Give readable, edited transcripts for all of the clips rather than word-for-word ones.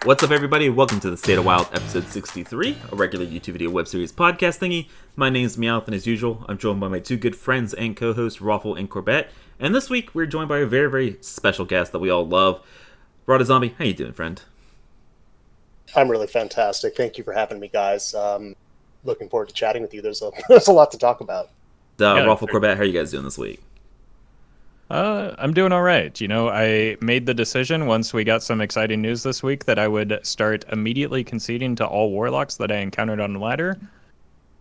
What's up, everybody? Welcome to the State of Wild, episode 63, a regular YouTube video web series podcast thingy. My name is Meowth, and as usual, I'm joined by my two good friends and co-hosts, Roffle and Corbett. And this week, we're joined by a very, very special guest that we all love. TheRottedZombie, how you doing, friend? I'm really fantastic. Thank you for having me, guys. Looking forward to chatting with you. There's a lot to talk about. Roffle, Corbett, how are you guys doing this week? I'm doing all right. You know, I made the decision once we got some exciting news this week that I would start immediately conceding to all warlocks that I encountered on the ladder.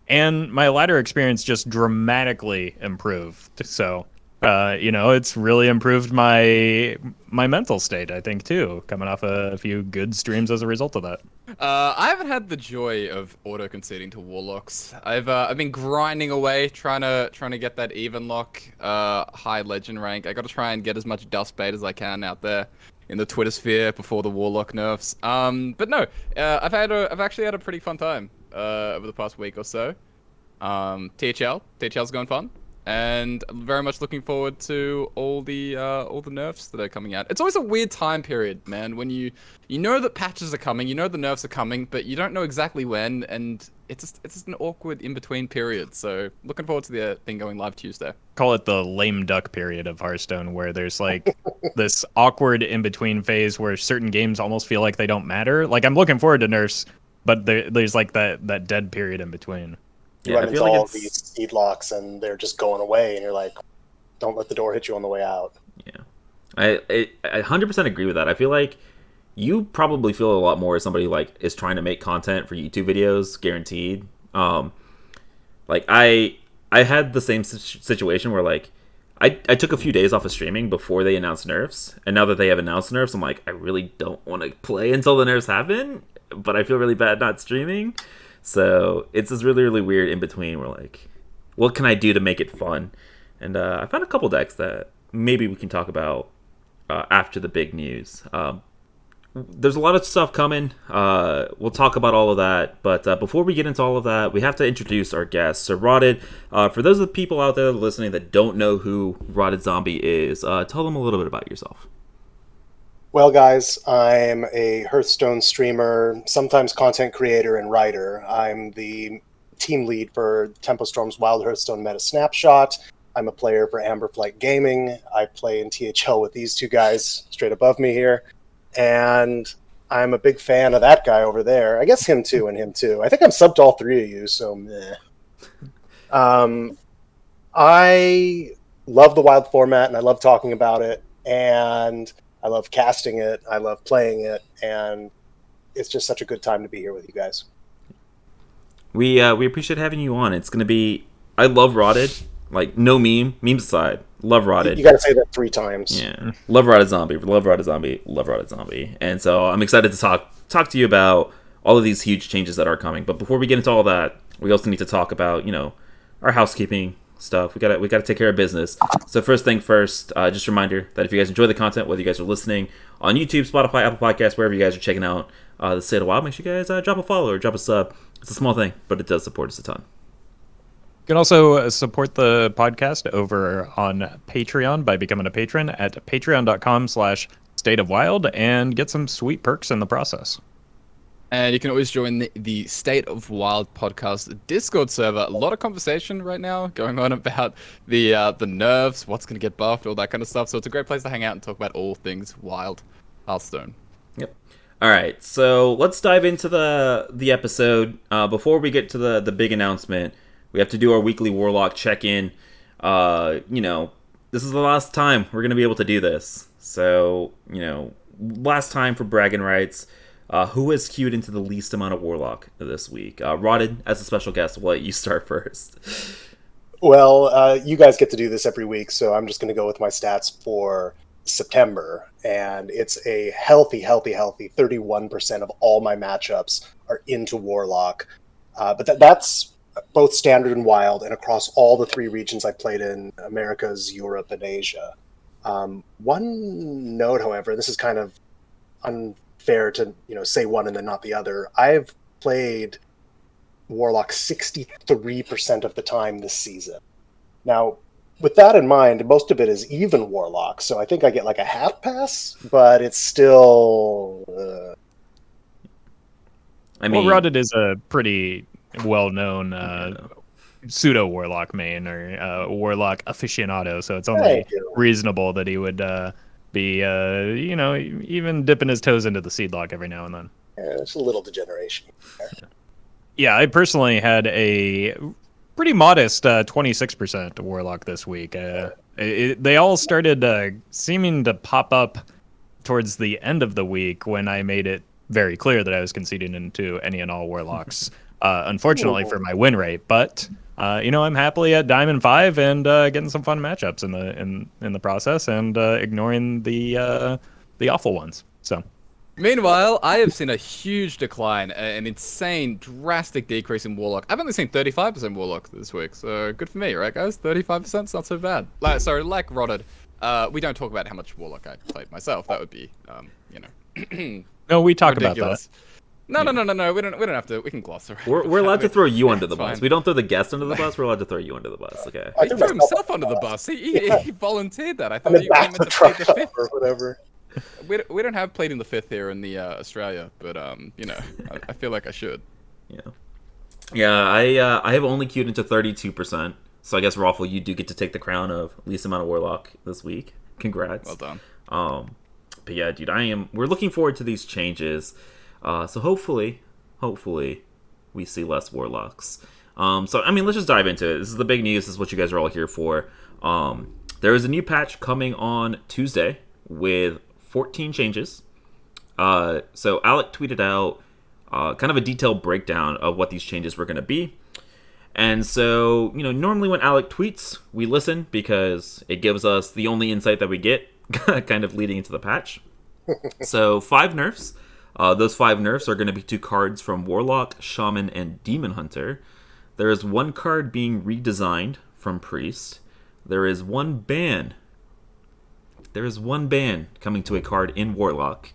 And my ladder experience just dramatically improved. So, it's really improved my mental state, I think, too, coming off a few good streams as a result of that. I haven't had the joy of auto-conceding to warlocks. I've been grinding away, trying to get that even lock, high legend rank. I got to try and get as much dust bait as I can out there in the Twitter sphere before the warlock nerfs. But no, I've actually had a pretty fun time over the past week or so. THL's going fun. And I'm very much looking forward to all the nerfs that are coming out. It's always a weird time period, man, when you know that patches are coming, you know the nerfs are coming, but you don't know exactly when, and it's just an awkward in-between period. So looking forward to the thing going live Tuesday. Call it the lame duck period of Hearthstone, where there's like this awkward in-between phase where certain games almost feel like they don't matter. Like, I'm looking forward to nerfs, but there's like that dead period in between. You run into all these speed locks and they're just going away, and you're like, don't let the door hit you on the way out. Yeah. I 100% agree with that. I feel like you probably feel a lot more as somebody like is trying to make content for YouTube videos, guaranteed. Like I had the same situation where like I took a few days off of streaming before they announced nerfs, and now that they have announced nerfs, I'm like, I really don't want to play until the nerfs happen, but I feel really bad not streaming. So it's this really, really weird in between where like, what can I do to make it fun? And I found a couple decks that maybe we can talk about after the big news. There's a lot of stuff coming. We'll talk about all of that. But before we get into all of that, we have to introduce our guest, Sir Rotted. For those of the people out there listening that don't know who TheRottedZombie is, tell them a little bit about yourself. Well, guys, I'm a Hearthstone streamer, sometimes content creator and writer. I'm the team lead for Tempo Storm's Wild Hearthstone Meta Snapshot. I'm a player for Amberflight Gaming. I play in THL with these two guys straight above me here. And I'm a big fan of that guy over there. I guess him too and him too. I think I'm subbed to all three of you, so meh. I love the Wild format, and I love talking about it. And I love casting it, I love playing it, and it's just such a good time to be here with you guys. We appreciate having you on. It's going to be... I love Rotted. Like, no memes aside. Love Rotted. You got to say that 3 times. Yeah. Love TheRottedZombie. Love TheRottedZombie. Love TheRottedZombie. And so I'm excited to talk to you about all of these huge changes that are coming. But before we get into all that, we also need to talk about, our housekeeping stuff. We gotta take care of business. So first thing first, just a reminder that if you guys enjoy the content, whether you guys are listening on YouTube, Spotify, Apple Podcasts, wherever you guys are checking out the State of Wild, make sure you guys drop a follow or drop a sub. It's a small thing, but it does support us a ton. You can also support the podcast over on Patreon by becoming a patron at patreon.com/stateofwild and get some sweet perks in the process. And you can always join the State of Wild podcast Discord server. A lot of conversation right now going on about the nerfs, what's going to get buffed, all that kind of stuff. So it's a great place to hang out and talk about all things Wild Hearthstone. Yep. All right, so let's dive into the episode. Before we get to the big announcement, we have to do our weekly Warlock check-in. This is the last time we're going to be able to do this. So, last time for bragging rights. Who has queued into the least amount of Warlock this week? Rotted, as a special guest, we'll let you start first. Well, you guys get to do this every week, so I'm just going to go with my stats for September. And it's a healthy 31% of all my matchups are into Warlock. But that's both standard and wild, and across all the 3 regions I played in, Americas, Europe, and Asia. One note, however, this is kind of unfair to say one and then not the other. I've played Warlock 63% of the time this season. Now, with that in mind, most of it is even Warlock, so I think I get like a half pass, but it's still I mean, Rotted is a pretty well-known yeah. pseudo warlock main or warlock aficionado, so it's only Thank you. reasonable that he would be even dipping his toes into the seed log every now and then. Yeah, there's a little degeneration there. Yeah, I personally had a pretty modest 26% warlock this week. They all started seeming to pop up towards the end of the week when I made it very clear that I was conceding into any and all warlocks. Unfortunately for my win rate, but I'm happily at Diamond 5 and getting some fun matchups in the process and ignoring the awful ones. So. Meanwhile, I have seen a huge decline, an insane, drastic decrease in Warlock. I've only seen 35% Warlock this week, so good for me, right, guys? 35% is not so bad. Like Rotted, we don't talk about how much Warlock I played myself. That would be, No, we talk ridiculous. about that. No. We don't have to. We can gloss around. We're allowed to throw you under the It's bus. fine. We don't throw the guest under the bus. We're allowed to throw you under the bus. Okay. I He threw threw myself himself under the bus. He volunteered that. I I'm thought in you came back in the to plead truck the fifth. or whatever. We don't have pleading the fifth here in the Australia, but I feel like I should. Yeah. I have only queued into 32%. So I guess Roffle, you do get to take the crown of least amount of warlock this week. Congrats. Well done. But yeah, dude, we're looking forward to these changes. So hopefully we see less warlocks. So I mean, let's just dive into it. This is the big news. This is what you guys are all here for. There is a new patch coming on Tuesday with 14 changes. So Alec tweeted out kind of a detailed breakdown of what these changes were going to be. And so, normally when Alec tweets, we listen because it gives us the only insight that we get kind of leading into the patch. So 5 nerfs. Those 5 nerfs are going to be 2 cards from Warlock, Shaman, and Demon Hunter. There is 1 card being redesigned from Priest. There is 1 ban. There is 1 ban coming to a card in Warlock.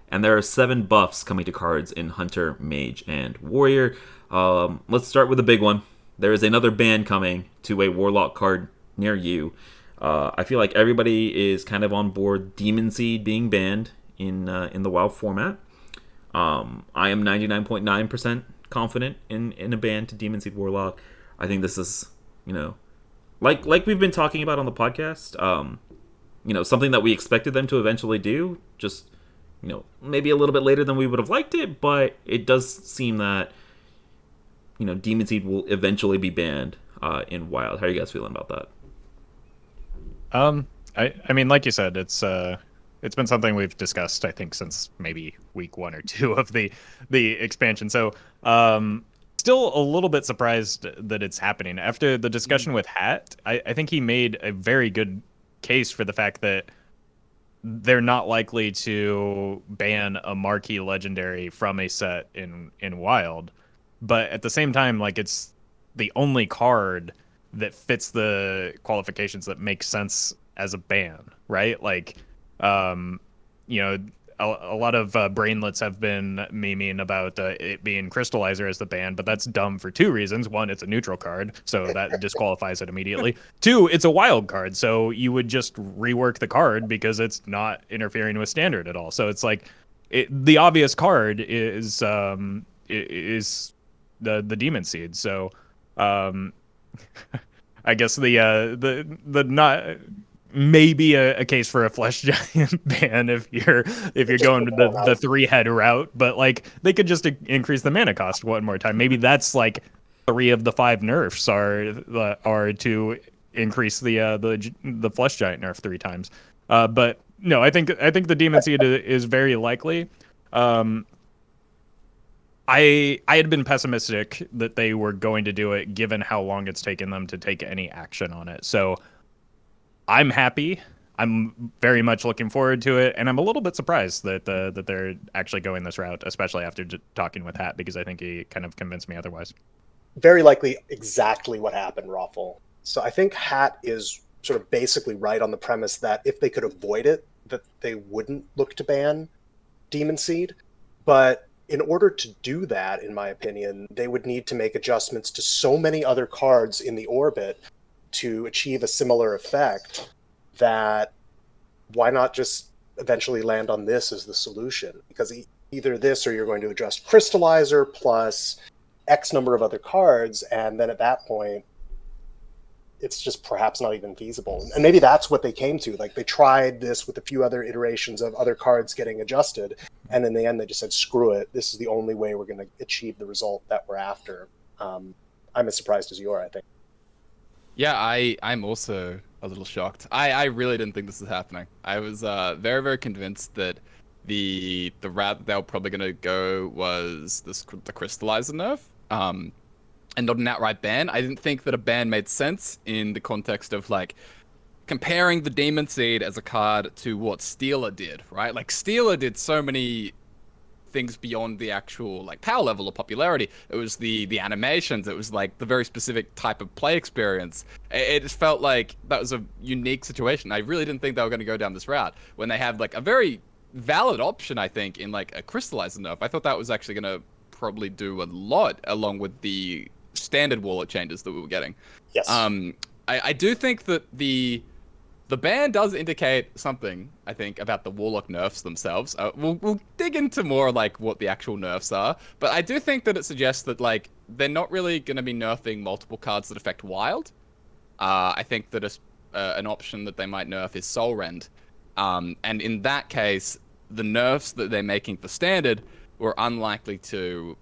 And there are 7 buffs coming to cards in Hunter, Mage, and Warrior. Let's start with the big one. There is another ban coming to a Warlock card near you. I feel like everybody is kind of on board Demon Seed being banned in the WoW format. I am 99.9% confident in a ban to Demon Seed Warlock. I think this is, like we've been talking about on the podcast, something that we expected them to eventually do. Just, maybe a little bit later than we would have liked it, but it does seem that, Demon Seed will eventually be banned in Wild. How are you guys feeling about that? I mean, like you said, it's been something we've discussed, I think, since maybe week 1 or 2 of the expansion. So, still a little bit surprised that it's happening. After the discussion with Hat, I think he made a very good case for the fact that they're not likely to ban a marquee legendary from a set in Wild. But at the same time, like, it's the only card that fits the qualifications that make sense as a ban, right? Like, a lot of brainlets have been memeing about it being Crystallizer as the ban, but that's dumb for 2 reasons. 1, it's a neutral card, so that disqualifies it immediately. 2, it's a wild card, so you would just rework the card because it's not interfering with standard at all. So it's like the obvious card is the Demon Seed. So I guess the not maybe a case for a Flesh Giant ban if you're going the 3-head route, but like they could just increase the mana cost 1 more time. Maybe that's like 3 of the 5 nerfs are to increase the Flesh Giant nerf 3 times. But no, I think the Demon Seed is very likely. I had been pessimistic that they were going to do it given how long it's taken them to take any action on it. So I'm happy. I'm very much looking forward to it, and I'm a little bit surprised that they're actually going this route, especially after talking with Hat, because I think he kind of convinced me otherwise. Very likely exactly what happened, Roffle. So I think Hat is sort of basically right on the premise that if they could avoid it, that they wouldn't look to ban Demon Seed. But in order to do that, in my opinion, they would need to make adjustments to so many other cards in the orbit to achieve a similar effect that why not just eventually land on this as the solution? Because either this or you're going to address Crystallizer plus X number of other cards, and then at that point, it's just perhaps not even feasible. And maybe that's what they came to. Like, they tried this with a few other iterations of other cards getting adjusted, and in the end, they just said, screw it. This is the only way we're going to achieve the result that we're after. I'm as surprised as you are, I think. Yeah, I'm also a little shocked. I really didn't think this was happening. I was very, very convinced that the route they were probably going to go was the Crystallizer nerf, and not an outright ban. I didn't think that a ban made sense in the context of, like, comparing the Demon Seed as a card to what Stealer did, right? Like, Stealer did so many things beyond the actual, like, power level or popularity. It was the animations. It was, like, the very specific type of play experience. It just felt like that was a unique situation. I really didn't think they were going to go down this route when they have, like, a very valid option, I think, in, like, a Crystallizer nerf. I thought that was actually going to probably do a lot along with the standard Warlock changes that we were getting. Yes. I do think that the ban does indicate something, I think, about the Warlock nerfs themselves. We'll dig into more, like, what the actual nerfs are, but I do think that it suggests that, like, they're not really going to be nerfing multiple cards that affect Wild. I think that an option that they might nerf is Soul Rend. And in that case, the nerfs that they're making for Standard were unlikely to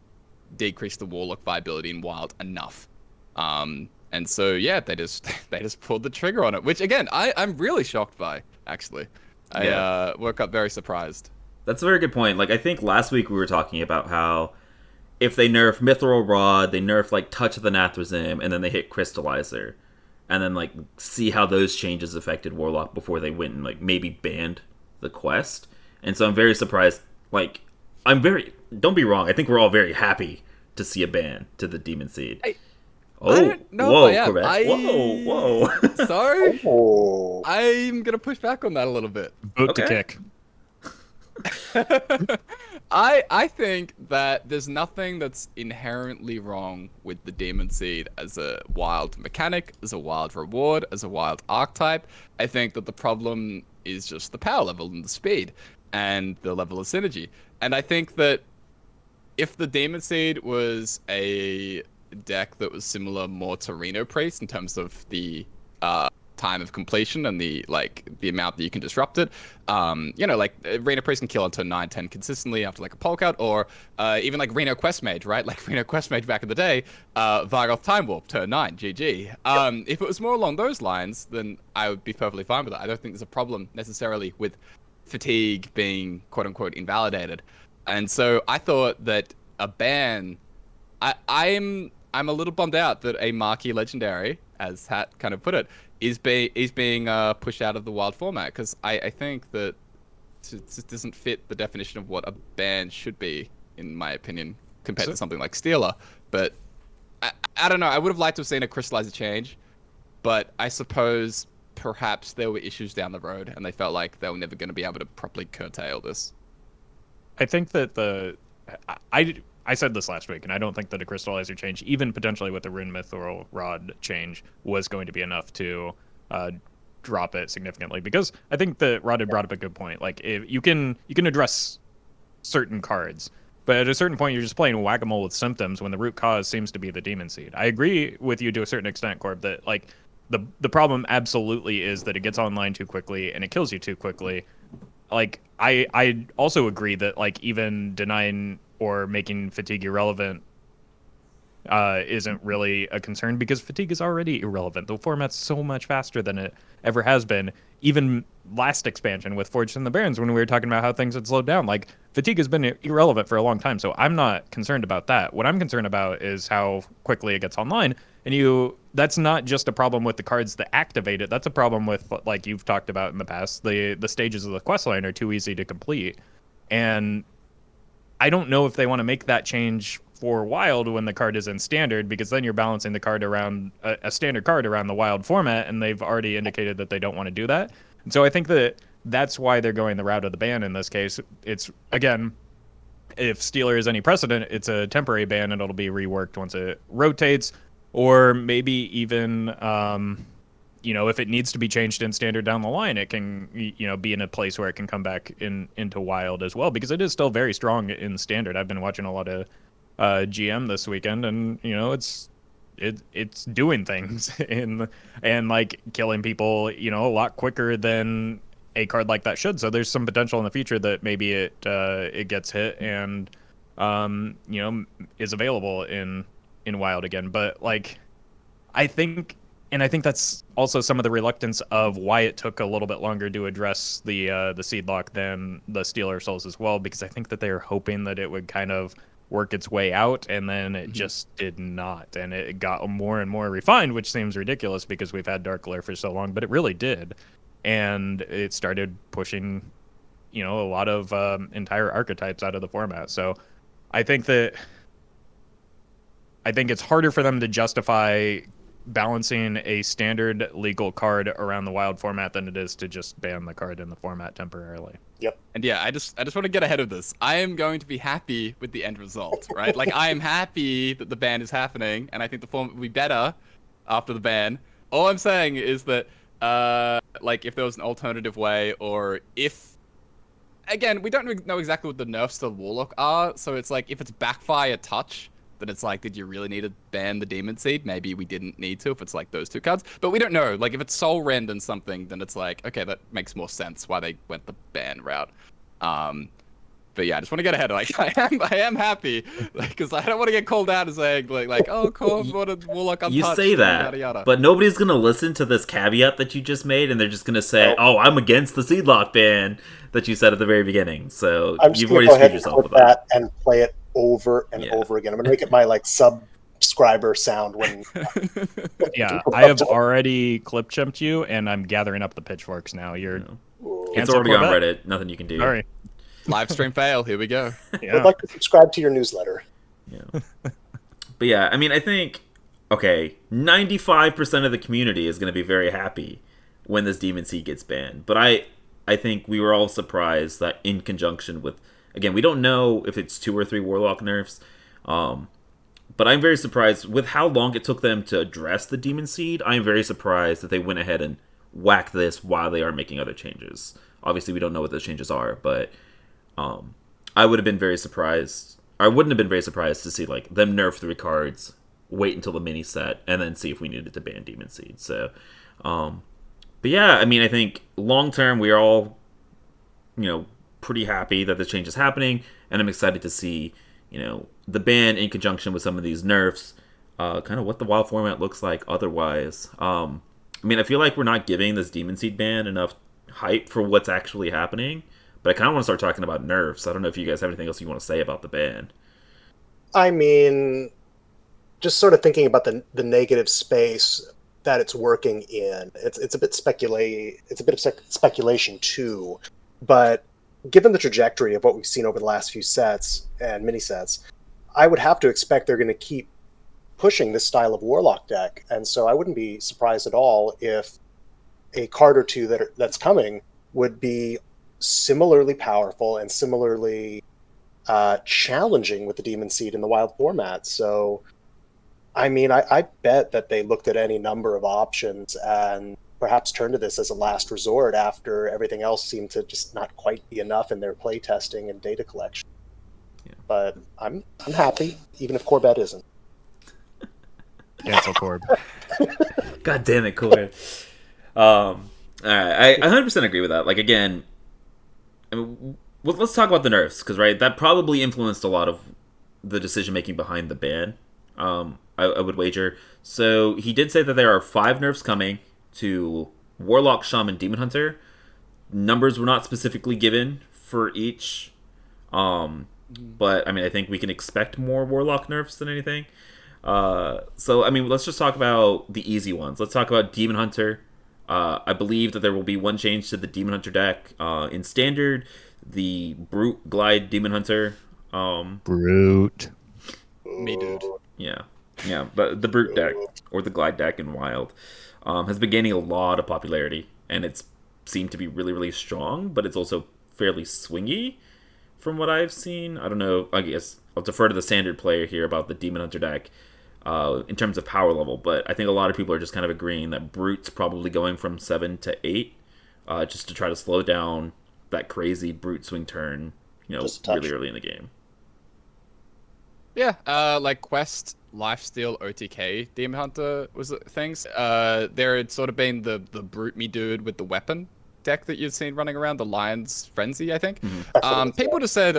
decrease the Warlock viability in Wild enough. And so, yeah, they just pulled the trigger on it, which, again, I'm really shocked by, actually. I woke up very surprised. That's a very good point. Like, I think last week we were talking about how if they nerf Mithril Rod, they nerf, like, Touch of the Nathrazim, and then they hit Crystallizer. And then, like, see how those changes affected Warlock before they went and, like, maybe banned the quest. And so I'm very surprised. Like, don't be wrong, I think we're all very happy to see a ban to the Demon Seed. I don't know if I am. Corbett. Whoa. So, Oh. I'm going to push back on that a little bit. Boot to kick. I think that there's nothing that's inherently wrong with the Demon Seed as a wild mechanic, as a wild reward, as a wild archetype. I think that the problem is just the power level and the speed and the level of synergy. And I think that if the Demon Seed was a deck that was similar more to Reno Priest in terms of the time of completion and the amount that you can disrupt it, like Reno Priest can kill on turn 9, 10 consistently after, like, a polk out, or even like Reno Quest Mage, right? Like Reno Quest Mage back in the day, Vargoth Time Warp turn 9, GG. If it was more along those lines, then I would be perfectly fine with it. I don't think there's a problem necessarily with fatigue being quote unquote invalidated. And so I thought that a ban, I'm a little bummed out that a marquee legendary, as Hat kind of put it, is being pushed out of the Wild format, because I think that it just doesn't fit the definition of what a ban should be, in my opinion, compared to something like Stealer. But I don't know. I would have liked to have seen a Crystallizer change, but I suppose perhaps there were issues down the road, and they felt like they were never going to be able to properly curtail this. I think that I said this last week, and I don't think that a Crystallizer change, even potentially with the Rune Mithril Rod change, was going to be enough to drop it significantly. Because I think that Rod had brought up a good point. Like, if you can address certain cards, but at a certain point, you're just playing whack-a-mole with symptoms when the root cause seems to be the Demon Seed. I agree with you to a certain extent, Corb, that, like, the problem absolutely is that it gets online too quickly and it kills you too quickly. Like, I also agree that, like, even denying or making fatigue irrelevant isn't really a concern, because fatigue is already irrelevant. The format's so much faster than it ever has been. Even last expansion with Forged in the Barrens, when we were talking about how things had slowed down, like, fatigue has been irrelevant for a long time. So I'm not concerned about that. What I'm concerned about is how quickly it gets online. And that's not just a problem with the cards that activate it. That's a problem with, like you've talked about in the past, the stages of the quest line are too easy to complete. And I don't know if they want to make that change for Wild when the card is in Standard, because then you're balancing the card around a standard card around the Wild format, and they've already indicated that they don't want to do that. And so I think that that's why they're going the route of the ban in this case. It's, again, if Stealer is any precedent, it's a temporary ban, and it'll be reworked once it rotates, or maybe even if it needs to be changed in standard down the line, it can, be in a place where it can come back into wild as well, because it is still very strong in standard. I've been watching a lot of GM this weekend, and it's doing things and like killing people, a lot quicker than a card like that should. So there's some potential in the future that maybe it gets hit and is available in wild again. But like, I think that's also some of the reluctance of why it took a little bit longer to address the seed lock than the Stealer Souls as well, because I think that they were hoping that it would kind of work its way out, and then it just did not, and it got more and more refined, which seems ridiculous because we've had Dark Lair for so long, but it really did, and it started pushing a lot of entire archetypes out of the format. So I think it's harder for them to justify balancing a standard legal card around the wild format than it is to just ban the card in the format temporarily. Yep. And yeah, I just want to get ahead of this. I am going to be happy with the end result, right? Like, I am happy that the ban is happening, and I think the format will be better after the ban. All I'm saying is that, like, if there was an alternative way, or if, again, we don't know exactly what the nerfs to Warlock are, so it's like, if it's backfire touch, then it's like, did you really need to ban the Demon Seed? Maybe we didn't need to if it's like those two cards. But we don't know. Like, if it's Soul Rend and something, then it's like, okay, that makes more sense why they went the ban route. But yeah, I just want to get ahead. Like, I am happy, because I don't want to get called out as saying like, oh, Corb wanted Warlock untouched. You say that, yada, yada. but nobody's gonna listen to this caveat that you just made, and they're just gonna say, "Oh, I'm against the seed lock ban that you said at the very beginning." So you've already screwed yourself with that. And play it over and over again. I'm gonna make it my like subscriber sound when. Yeah, I have already clip chimped you, and I'm gathering up the pitchforks now. It's already on Reddit. Nothing you can do. Sorry. Live stream fail. Here we go. Yeah. I'd like to subscribe to your newsletter. Yeah. But yeah, I mean, I think, okay, 95% of the community is going to be very happy when this Demon Seed gets banned. But I think we were all surprised that in conjunction with, again, we don't know if it's 2 or 3 Warlock nerfs, but I'm very surprised with how long it took them to address the Demon Seed. I'm very surprised that they went ahead and whacked this while they are making other changes. Obviously, we don't know what those changes are, but I would have been very surprised. I wouldn't have been very surprised to see like them nerf 3 cards, wait until the mini set, and then see if we needed to ban Demon Seed. So, but yeah, I mean, I think long term we are all, pretty happy that this change is happening, and I'm excited to see, the ban in conjunction with some of these nerfs, kind of what the wild format looks like otherwise. I mean, I feel like we're not giving this Demon Seed ban enough hype for what's actually happening. But I kind of want to start talking about nerfs. I don't know if you guys have anything else you want to say about the ban. I mean, just sort of thinking about the negative space that it's working in. It's a bit speculation too. But given the trajectory of what we've seen over the last few sets and mini sets, I would have to expect they're going to keep pushing this style of Warlock deck. And so I wouldn't be surprised at all if a card or two that's coming would be similarly powerful and similarly challenging with the Demon Seed in the wild format. So, I mean, I bet that they looked at any number of options and perhaps turned to this as a last resort after everything else seemed to just not quite be enough in their play testing and data collection. Yeah. But I'm happy, even if Corbett isn't. Cancel Corb. God damn it, Corb. All right, I 100% agree with that. Like, again, I mean, well, let's talk about the nerfs, because, right, that probably influenced a lot of the decision-making behind the ban, I would wager. So, he did say that there are 5 nerfs coming to Warlock, Shaman, Demon Hunter. Numbers were not specifically given for each, but, I mean, I think we can expect more Warlock nerfs than anything. So, I mean, let's just talk about the easy ones. Let's talk about Demon Hunter. I believe that there will be one change to the Demon Hunter deck. In Standard, the Brute Glide Demon Hunter. Brute. Me, dude. Yeah, but the Brute deck, or the Glide deck in Wild, has been gaining a lot of popularity, and it's seemed to be really, really strong, but it's also fairly swingy from what I've seen. I don't know, I guess I'll defer to the Standard player here about the Demon Hunter deck. in terms of power level, but I think a lot of people are just kind of agreeing that Brute's probably going from 7 to 8, just to try to slow down that crazy Brute swing turn, really early in the game. Yeah, like Quest, Lifesteal, OTK, Demon Hunter was things. There had sort of been the Brute Me Dude with the weapon deck that you've seen running around, the Lion's Frenzy, I think. People just said,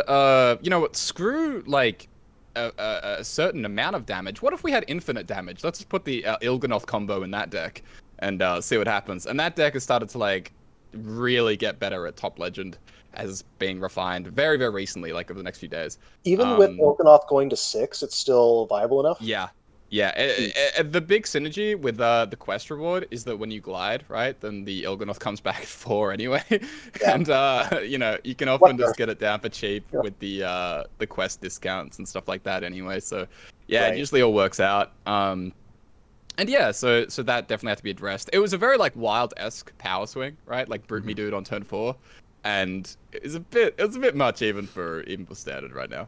you know what, screw like a certain amount of damage. What if we had infinite damage? Let's just put the Il'gynoth combo in that deck and see what happens. And that deck has started to like really get better at top legend, as being refined very, very recently, like over the next few days. Even with Il'gynoth going to 6, it's still viable enough? Yeah. The big synergy with the quest reward is that when you glide, right, then the Il'gynoth comes back at 4 anyway. Yeah. And, you can often just get it down for cheap with the quest discounts and stuff like that anyway. So, yeah, It usually all works out. And yeah, so that definitely had to be addressed. It was a very, like, Wild-esque power swing, right? Like, Brute Me Dude on turn 4. And it's a bit much even for standard right now.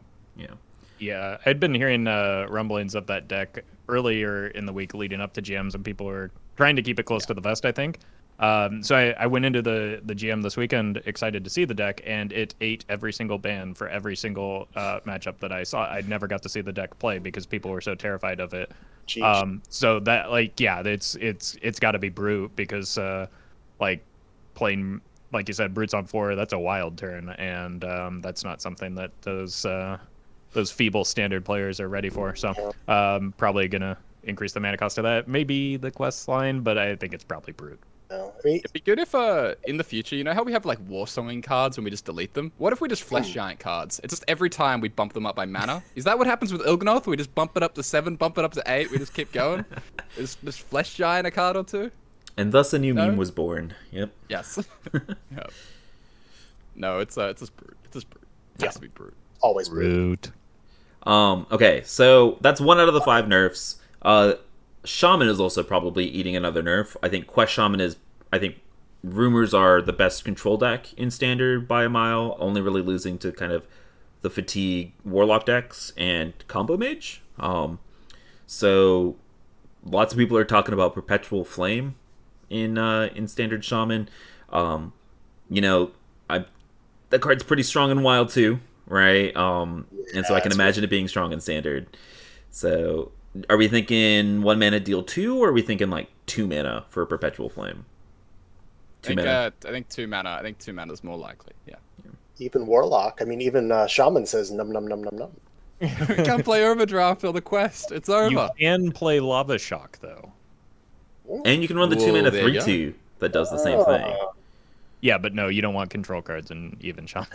Yeah, I'd been hearing rumblings of that deck earlier in the week leading up to GMs, and people were trying to keep it close to the vest, I think. So I went into the GM this weekend excited to see the deck, and it ate every single ban for every single matchup that I saw. I never got to see the deck play because people were so terrified of it. So that, like, yeah, it's got to be Brute because, like, playing, like you said, Brute's on 4, that's a wild turn, and that's not something that those feeble standard players are ready for. So probably going to increase the mana cost of that. Maybe the quest line, but I think it's probably Brute. It'd be good if in the future, you know how we have like Warsonging cards and we just delete them? What if we just Flesh Giant cards? It's just every time we bump them up by mana. Is that what happens with Il'gynoth? We just bump it up to 7, bump it up to 8, we just keep going? Just Flesh Giant a card or 2? And thus a new meme was born. Yep. Yes. Yep. No, it's just Brute. It's just Brute. It has to be Brute. Always Brute. Okay, so that's 1 out of the 5 nerfs. Shaman is also probably eating another nerf. I think Quest Shaman is, rumors are the best control deck in standard by a mile, only really losing to kind of the fatigue Warlock decks and Combo Mage. So lots of people are talking about Perpetual Flame in standard Shaman. That card's pretty strong in Wild too, right? And so I can imagine it being strong in standard. So are we thinking 1 mana deal 2, or are we thinking like 2 mana for Perpetual Flame? I think 2 mana. I think 2 mana is more likely. Yeah. Even Warlock. I mean, even Shaman says num num num num num. You can't play Overdraft or the quest. It's over. You can play Lava Shock though. And you can run the 2 mana 3/2 that does the same thing. Yeah, but no, you don't want control cards in even Shaman.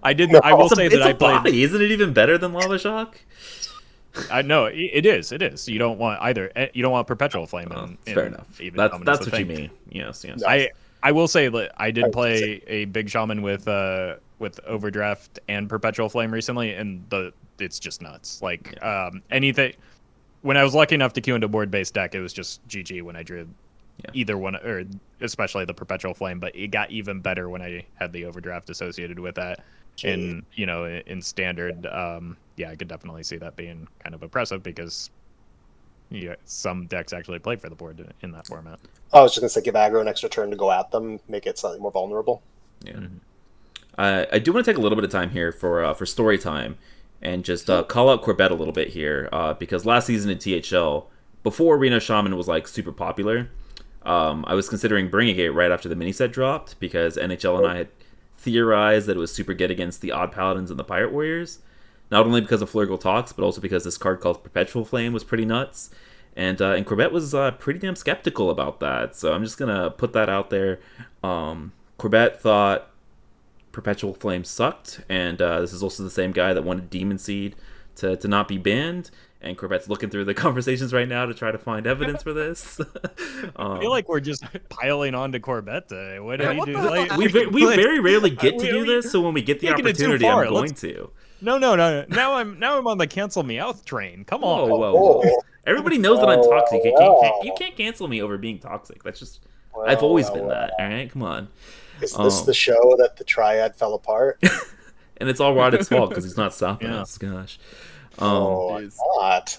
I will say that I played. Body. Isn't it even better than Lava Shock? I know it is. You don't want either. You don't want Perpetual Flame. Fair enough. That's what you mean. Yes. I will say that I did play a big Shaman with Overdraft and Perpetual Flame recently, and it's just nuts. Like anything. When I was lucky enough to queue into board-based deck, it was just GG when I drew either one, or especially the Perpetual Flame. But it got even better when I had the Overdraft associated with that. In standard, I could definitely see that being kind of oppressive because some decks actually play for the board in that format. I was just gonna say, give aggro an extra turn to go at them, make it slightly more vulnerable. Yeah. I do want to take a little bit of time here for story time, and just call out Corbett a little bit here, because last season in THL, before Arena Shaman was like super popular, I was considering bringing it right after the mini set dropped, because NHL and I had theorized that it was super good against the Odd Paladins and the Pirate Warriors, not only because of Flurgle Talks, but also because this card called Perpetual Flame was pretty nuts, and Corbett was pretty damn skeptical about that, so I'm just gonna put that out there. Corbett thought Perpetual Flame sucked, and this is also the same guy that wanted Demon Seed to not be banned, and Corbett's looking through the conversations right now to try to find evidence for this. I feel like we're just piling on to Corbett today. What did he do? We very rarely get to do this, so when we get the opportunity, I'm going to. No. Now I'm on the cancel Meowth train. Come on. Whoa. Everybody knows that I'm toxic. You can't cancel me over being toxic. That's just I've always been that. All right, come on. Is this the show that the Triad fell apart? And it's all Rotted's fault because he's not stopping us. Gosh. It's not.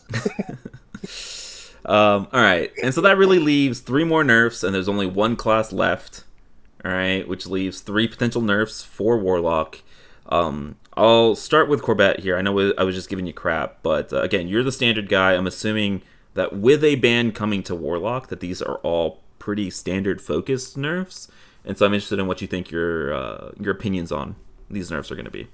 All right, and so that really leaves 3 more nerfs, and there's only 1 class left. All right, which leaves 3 potential nerfs for Warlock. I'll start with Corbett here. I know I was just giving you crap, but again, you're the standard guy. I'm assuming that with a ban coming to Warlock, that these are all pretty standard focused nerfs, and so I'm interested in what you think your opinions on these nerfs are going to be.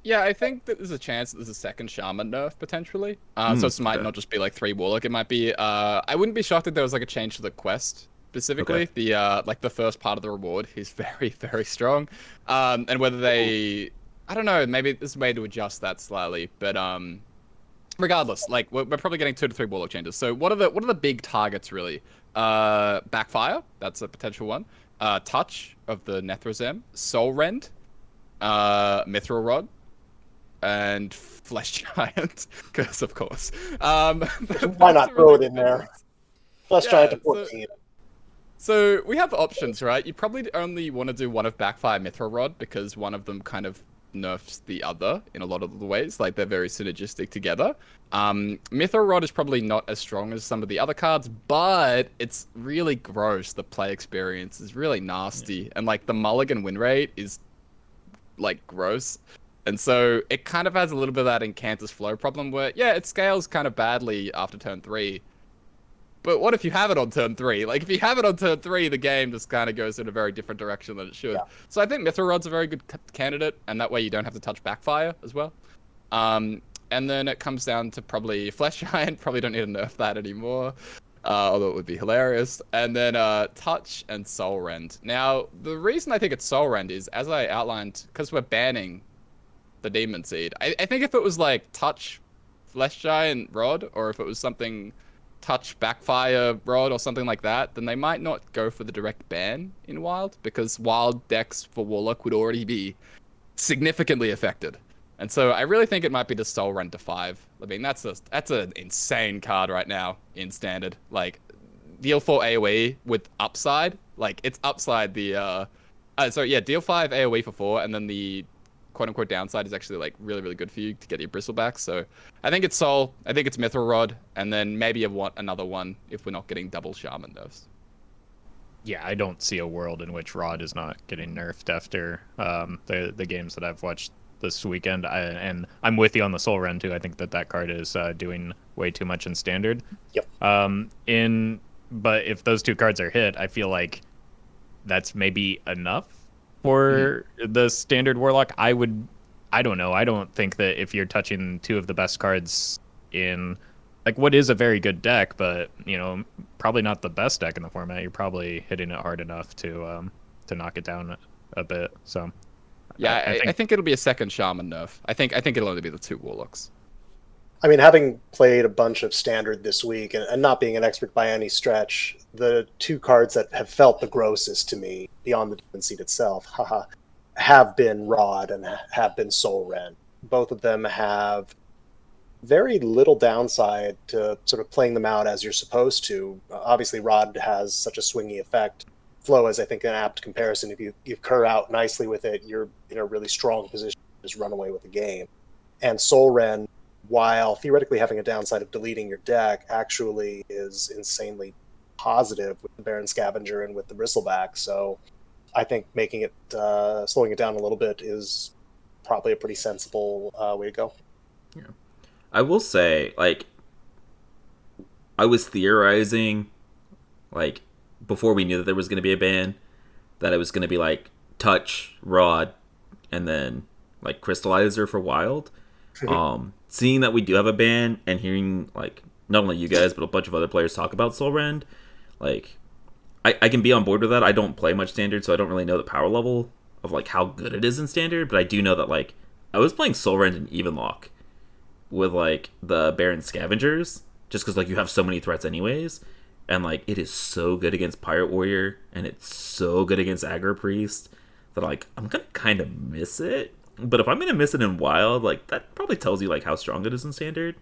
Yeah, I think that there's a chance that there's a second Shaman nerf potentially. So it might not just be like 3 Warlock. It might be. I wouldn't be shocked if there was like a change to the quest specifically. Okay. The like the first part of the reward is very very strong, and whether they, I don't know, maybe there's a way to adjust that slightly. But regardless, like we're probably getting 2 to 3 Warlock changes. So what are the big targets really? Backfire, that's a potential one. Touch of the Nethrozem, Soul Rend, Mithril Rod, and Flesh Giant, because of course. Why not throw it in there? Flesh Giant to 14. So we have options, right? You probably only want to do one of Backfire Mithril Rod because one of them kind of nerfs the other in a lot of the ways. Like they're very synergistic together. Mithril Rod is probably not as strong as some of the other cards, but it's really gross. The play experience is really nasty, and like the mulligan win rate is like gross. And so it kind of has a little bit of that Incantus flow problem where, yeah, it scales kind of badly after turn 3. But what if you have it on turn 3? Like, if you have it on turn 3, the game just kind of goes in a very different direction than it should. Yeah. So I think Mithril Rod's a very good candidate, and that way you don't have to touch Backfire as well. And then it comes down to probably Flesh Giant. Probably don't need to nerf that anymore, although it would be hilarious. And then Touch and Soul Rend. Now, the reason I think it's Soul Rend is, as I outlined, because we're banning the Demon Seed. I think if it was like Touch Flesh Giant Rod, or if it was something Touch Backfire Rod or something like that, then they might not go for the direct ban in Wild, because Wild decks for Warlock would already be significantly affected. And so I really think it might be the Soul Rend to 5. I mean, that's an insane card right now in Standard. Like, deal 4 AoE with upside. Like, it's upside the... deal 5 AoE for 4, and then the quote-unquote downside is actually like really really good for you to get your bristle back. So I think it's Soul, I think it's Mithril Rod, and then maybe another one if we're not getting double Shaman nerfs. Yeah, I don't see a world in which Rod is not getting nerfed after the games that I've watched this weekend. And I'm with you on the Soul Rend too. I think that card is doing way too much in Standard. Yep. But if those 2 cards are hit, I feel like that's maybe enough for the Standard Warlock. I don't know. I don't think that if you're touching 2 of the best cards in, like, what is a very good deck, but, you know, probably not the best deck in the format, you're probably hitting it hard enough to knock it down a bit. So yeah, I think it'll be a second Shaman nerf. I think it'll only be the 2 Warlocks. I mean, having played a bunch of Standard this week, and not being an expert by any stretch, the 2 cards that have felt the grossest to me, beyond the Demon Seed itself, have been Rod and have been Soul Rend. Both of them have very little downside to sort of playing them out as you're supposed to. Obviously, Rod has such a swingy effect. Flow is, I think, an apt comparison. If you cur out nicely with it, you're in a really strong position to just run away with the game. And Soul Rend, while theoretically having a downside of deleting your deck, actually is insanely positive with the Baron Scavenger and with the Bristleback. So I think making it, slowing it down a little bit is probably a pretty sensible way to go. Yeah. I will say, like, I was theorizing, like, before we knew that there was going to be a ban, that it was going to be, like, Touch, Rod, and then, like, Crystallizer for Wild. Seeing that we do have a ban and hearing, like, not only you guys, but a bunch of other players talk about Soul Rend, like, I can be on board with that. I don't play much Standard, so I don't really know the power level of, like, how good it is in Standard, but I do know that, like, I was playing Soul Rend in Evenlock with, like, the Baron Scavengers, just because, like, you have so many threats anyways, and, like, it is so good against Pirate Warrior, and it's so good against Aggro Priest, that, like, I'm gonna kind of miss it. But if I'm going to miss it in Wild, like, that probably tells you, like, how strong it is in Standard.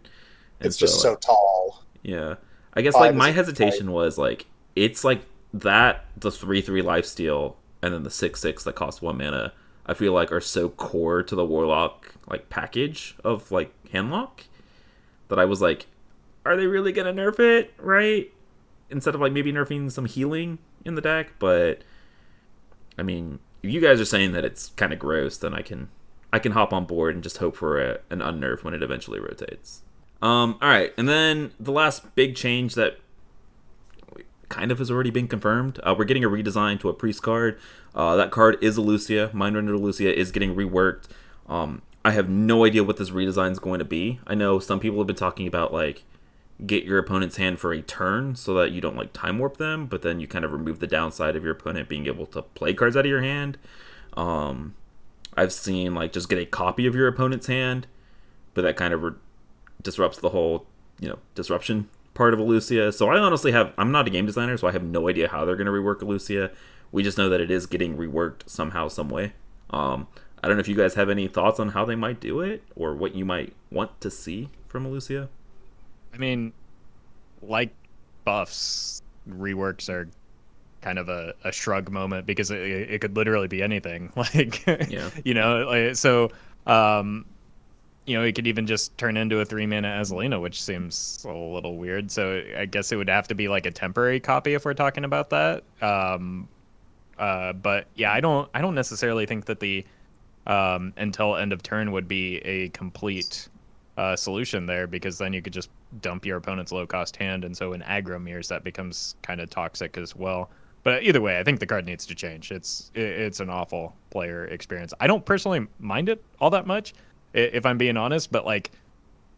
And it's just so tall. Yeah. I guess, like, my hesitation was, like, it's, like, that, the 3/3 lifesteal, and then the 6/6 that costs 1 mana, I feel like are so core to the Warlock, like, package of, like, Handlock, that I was like, are they really gonna nerf it, right? Instead of like maybe nerfing some healing in the deck, but I mean, if you guys are saying that it's kind of gross, then I can hop on board and just hope for an unnerf when it eventually rotates. All right, and then the last big change that kind of has already been confirmed. We're getting a redesign to a priest card. That card is a Lucia. Mindrender Lucia is getting reworked. I have no idea what this redesign is going to be. I know some people have been talking about like get your opponent's hand for a turn so that you don't like time warp them, but then you kind of remove the downside of your opponent being able to play cards out of your hand. I've seen like just get a copy of your opponent's hand, but that kind of disrupts the whole, disruption part of a Lucia. So I'm not a game designer, so I have no idea how they're going to rework a Lucia. We just know that it is getting reworked somehow, some way. I don't know if you guys have any thoughts on how they might do it or what you might want to see from a Lucia. I mean, like buffs, reworks are kind of a shrug moment because it could literally be anything. Like, Yeah. So, it could even just turn into a 3-mana Azalina, which seems a little weird. So I guess it would have to be like a temporary copy if we're talking about that. But yeah, I don't necessarily think that the until end of turn would be a complete solution there, because then you could just dump your opponent's low cost hand, and so in aggro mirrors that becomes kind of toxic as well. But either way, I think the card needs to change. It's an awful player experience. I don't personally mind it all that much, if I'm being honest, but like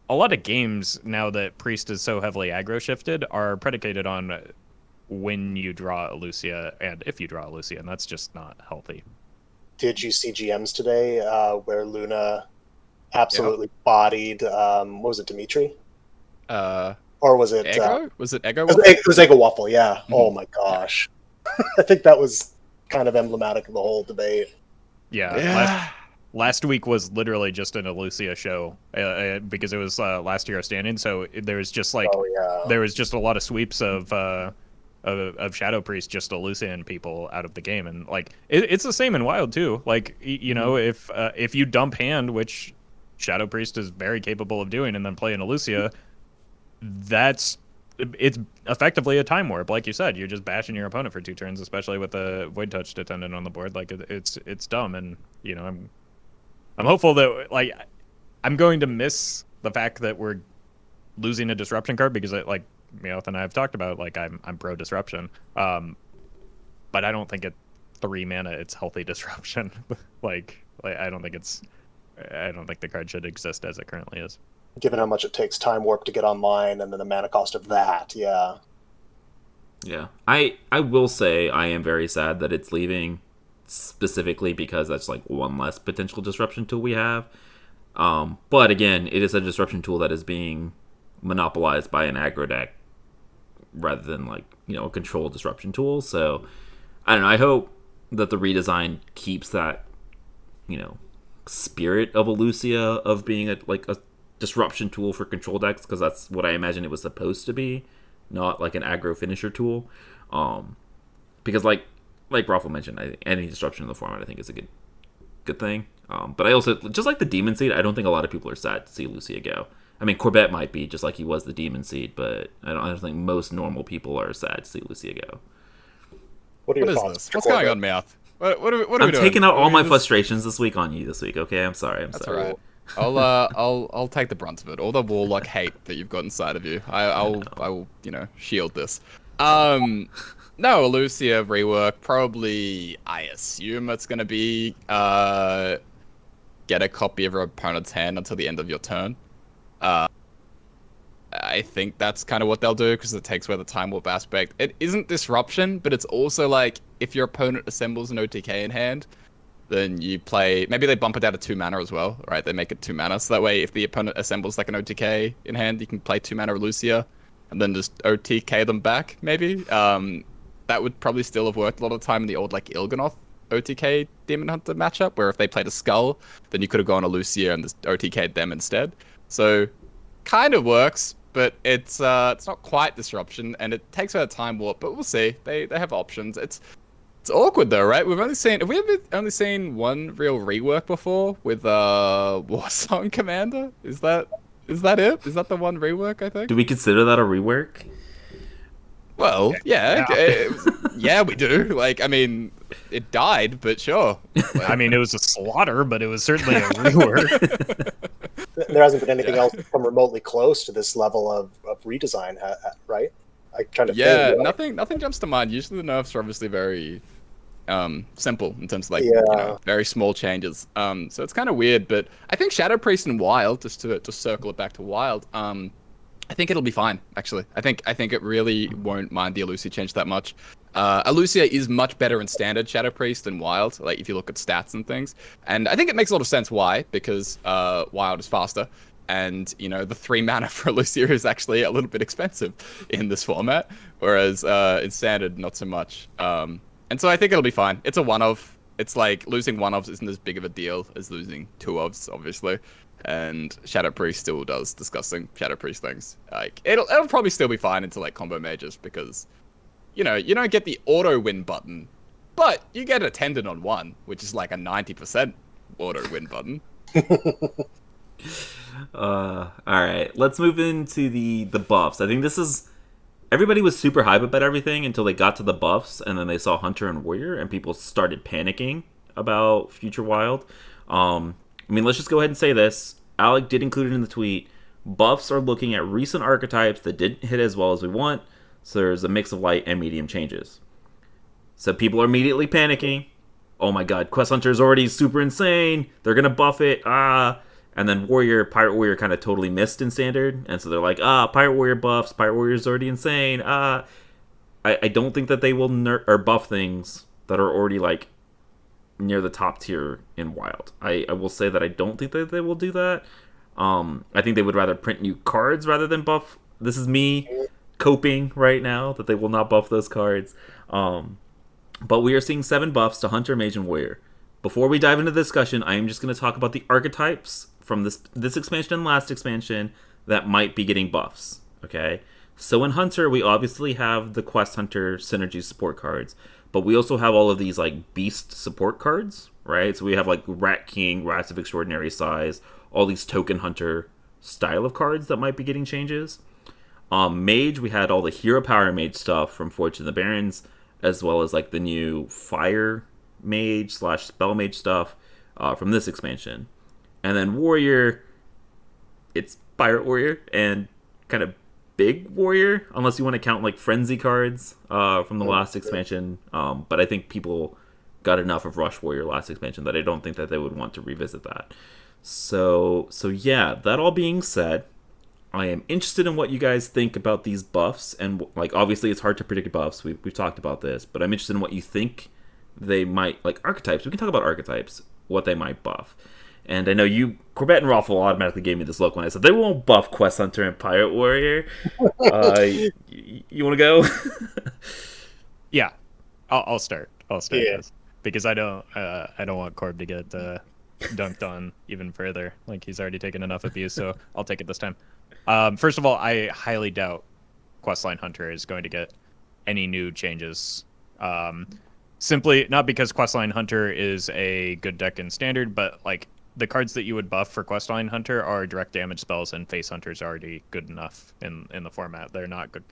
a lot of games now that Priest is so heavily aggro shifted are predicated on when you draw a Lucia and if you draw a Lucia, and that's just not healthy. Did you see GMs today where Luna absolutely bodied, what was it, Dimitri? Or was it... Ego? Was it Ego? It was Ego Waffle, yeah. Mm-hmm. Oh my gosh. I think that was kind of emblematic of the whole debate. Yeah. Last week was literally just an Lucia show because it was last year standing, so there was just like there was just a lot of sweeps of Shadow Priest just Lucian people out of the game, and like it's the same in Wild too. Like if you dump hand, which Shadow Priest is very capable of doing, and then play an Lucia, it's effectively a time warp. Like you said, you're just bashing your opponent for 2 turns, especially with the Void Touch Attendant on the board. Like it's dumb, and I'm hopeful that like I'm going to miss the fact that we're losing a disruption card, because like Meowth and I have talked about, like I'm pro disruption, but I don't think at 3 mana it's healthy disruption. like I don't think the card should exist as it currently is. Given how much it takes time warp to get online, and then the mana cost of that, yeah. Yeah, I will say I am very sad that it's leaving, specifically because that's like one less potential disruption tool we have. But again, it is a disruption tool that is being monopolized by an aggro deck rather than like a controlled disruption tool. So I don't know. I hope that the redesign keeps that spirit of a Lucia of being a disruption tool for control decks, because that's what I imagine it was supposed to be, not like an aggro finisher tool. Because like Roffle mentioned, any disruption in the format I think is a good thing. But I also, just like the Demon Seed, I don't think a lot of people are sad to see Lucia go. I mean, Corbett might be, just like he was the Demon Seed, but I don't think most normal people are sad to see Lucia go. What are your thoughts? What's going on, Meowth? What are we doing? I'm taking out all my frustrations this week on you this week, okay? I'm sorry. That's sorry. All right. I'll take the brunt of it. All the warlock hate that you've got inside of you. I will shield this. No, Lucia rework, probably, I assume it's going to be get a copy of your opponent's hand until the end of your turn. I think that's kind of what they'll do, because it takes away the time warp aspect. It isn't disruption, but it's also like, if your opponent assembles an OTK in hand, then you play, maybe they bump it down to 2 mana as well, right? They make it 2 mana, so that way if the opponent assembles like an OTK in hand, you can play 2 mana Lucia, and then just OTK them back, maybe. That would probably still have worked a lot of the time in the old like Il'gynoth OTK Demon Hunter matchup, where if they played a Skull, then you could have gone a Lucia and just OTK'd them instead. So, kind of works, but it's not quite disruption, and it takes away the time warp, but we'll see. They have options. It's awkward though, right? Have we only seen one real rework before with Warsong Commander? Is that Is that it? Is that the one rework, I think? Do we consider that a rework? Well, yeah, Yeah. okay, yeah, we do. Like, I mean, it died, but sure. Like, I mean, it was a slaughter, but it was certainly a rework. There hasn't been anything Yeah. else come remotely close to this level of redesign, right? I trying to yeah, think. nothing jumps to mind. Usually the nerfs are obviously very simple in terms of like Yeah. very small changes. So it's kind of weird, but I think Shadow Priest and Wild, just to circle it back to Wild, I think it'll be fine. Actually, I think it really won't mind the Elucia change that much. Elucia is much better in standard Shadow Priest than Wild. Like if you look at stats and things, and I think it makes a lot of sense why, because Wild is faster. And the 3 mana for Elucia is actually a little bit expensive in this format, whereas in standard not so much. And so I think it'll be fine. It's a one-of. It's like losing one-ofs isn't as big of a deal as losing two-ofs, obviously. And Shadow Priest still does disgusting Shadow Priest things. Like it'll probably still be fine into like combo mages because you don't get the auto win button, but you get a tendon on 1, which is like a 90% auto win button. All right, let's move into the buffs. I think this is everybody was super hype about everything until they got to the buffs, and then they saw Hunter and Warrior, and people started panicking about Future Wild. I mean, let's just go ahead and say this. Alec did include it in the tweet. Buffs are looking at recent archetypes that didn't hit as well as we want, so there's a mix of light and medium changes. So people are immediately panicking. Oh my god, Quest Hunter is already super insane. They're gonna buff it. And then Pirate Warrior kind of totally missed in standard, and so they're like, Pirate Warrior buffs. Pirate Warrior is already insane. I don't think that they will nerf or buff things that are already like near the top tier in Wild. I will say that I don't think that they will do that. I think they would rather print new cards rather than buff. This is me coping right now that they will not buff those cards. But we are seeing 7 buffs to Hunter, Mage, and Warrior. Before we dive into the discussion, I am just going to talk about the archetypes from this expansion and last expansion that might be getting buffs. Okay? So in Hunter, we obviously have the Quest Hunter synergy support cards, but we also have all of these like beast support cards, right? So we have like Rat King, Rats of Extraordinary Size, all these Token Hunter style of cards that might be getting changes. Mage, we had all the Hero Power Mage stuff from Fortune of the Barons, as well as like the new Fire Mage / Spell Mage stuff from this expansion. And then Warrior, it's Pirate Warrior and kind of big Warrior, unless you want to count like Frenzy cards from the last expansion. But I think people got enough of Rush Warrior last expansion that I don't think that they would want to revisit that. So yeah, that all being said, I am interested in what you guys think about these buffs, and like obviously it's hard to predict buffs. We've talked about this, but I'm interested in what you think they might, like archetypes. We can talk about archetypes, what they might buff. And I know you, Corbett and Roffle, automatically gave me this look when I said they won't buff Quest Hunter and Pirate Warrior. You want to go? Yeah, I'll start. Yeah. This, because I don't want Corb to get dunked on even further. Like he's already taken enough abuse, so I'll take it this time. First of all, I highly doubt Questline Hunter is going to get any new changes. Simply not because Questline Hunter is a good deck in standard, but like the cards that you would buff for Questline Hunter are direct damage spells, and Face Hunter's already good enough in the format. They're not good.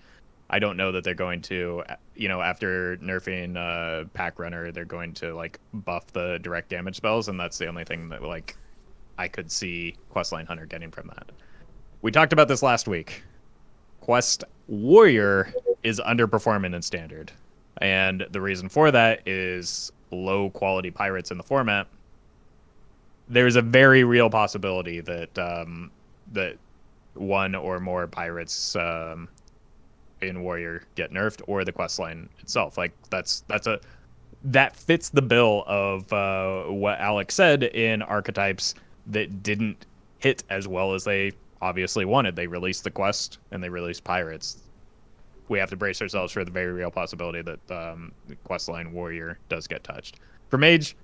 I don't know that they're going to, after nerfing Pack Runner, they're going to like buff the direct damage spells, and that's the only thing that like I could see Questline Hunter getting from that. We talked about this last week. Quest Warrior is underperforming in standard, and the reason for that is low quality pirates in the format. There's a very real possibility that that one or more pirates in Warrior get nerfed, or the quest line itself. Like that fits the bill of what Alex said in archetypes that didn't hit as well as they obviously wanted. They released the quest and they released pirates. We have to brace ourselves for the very real possibility that the questline Warrior does get touched. For Mage,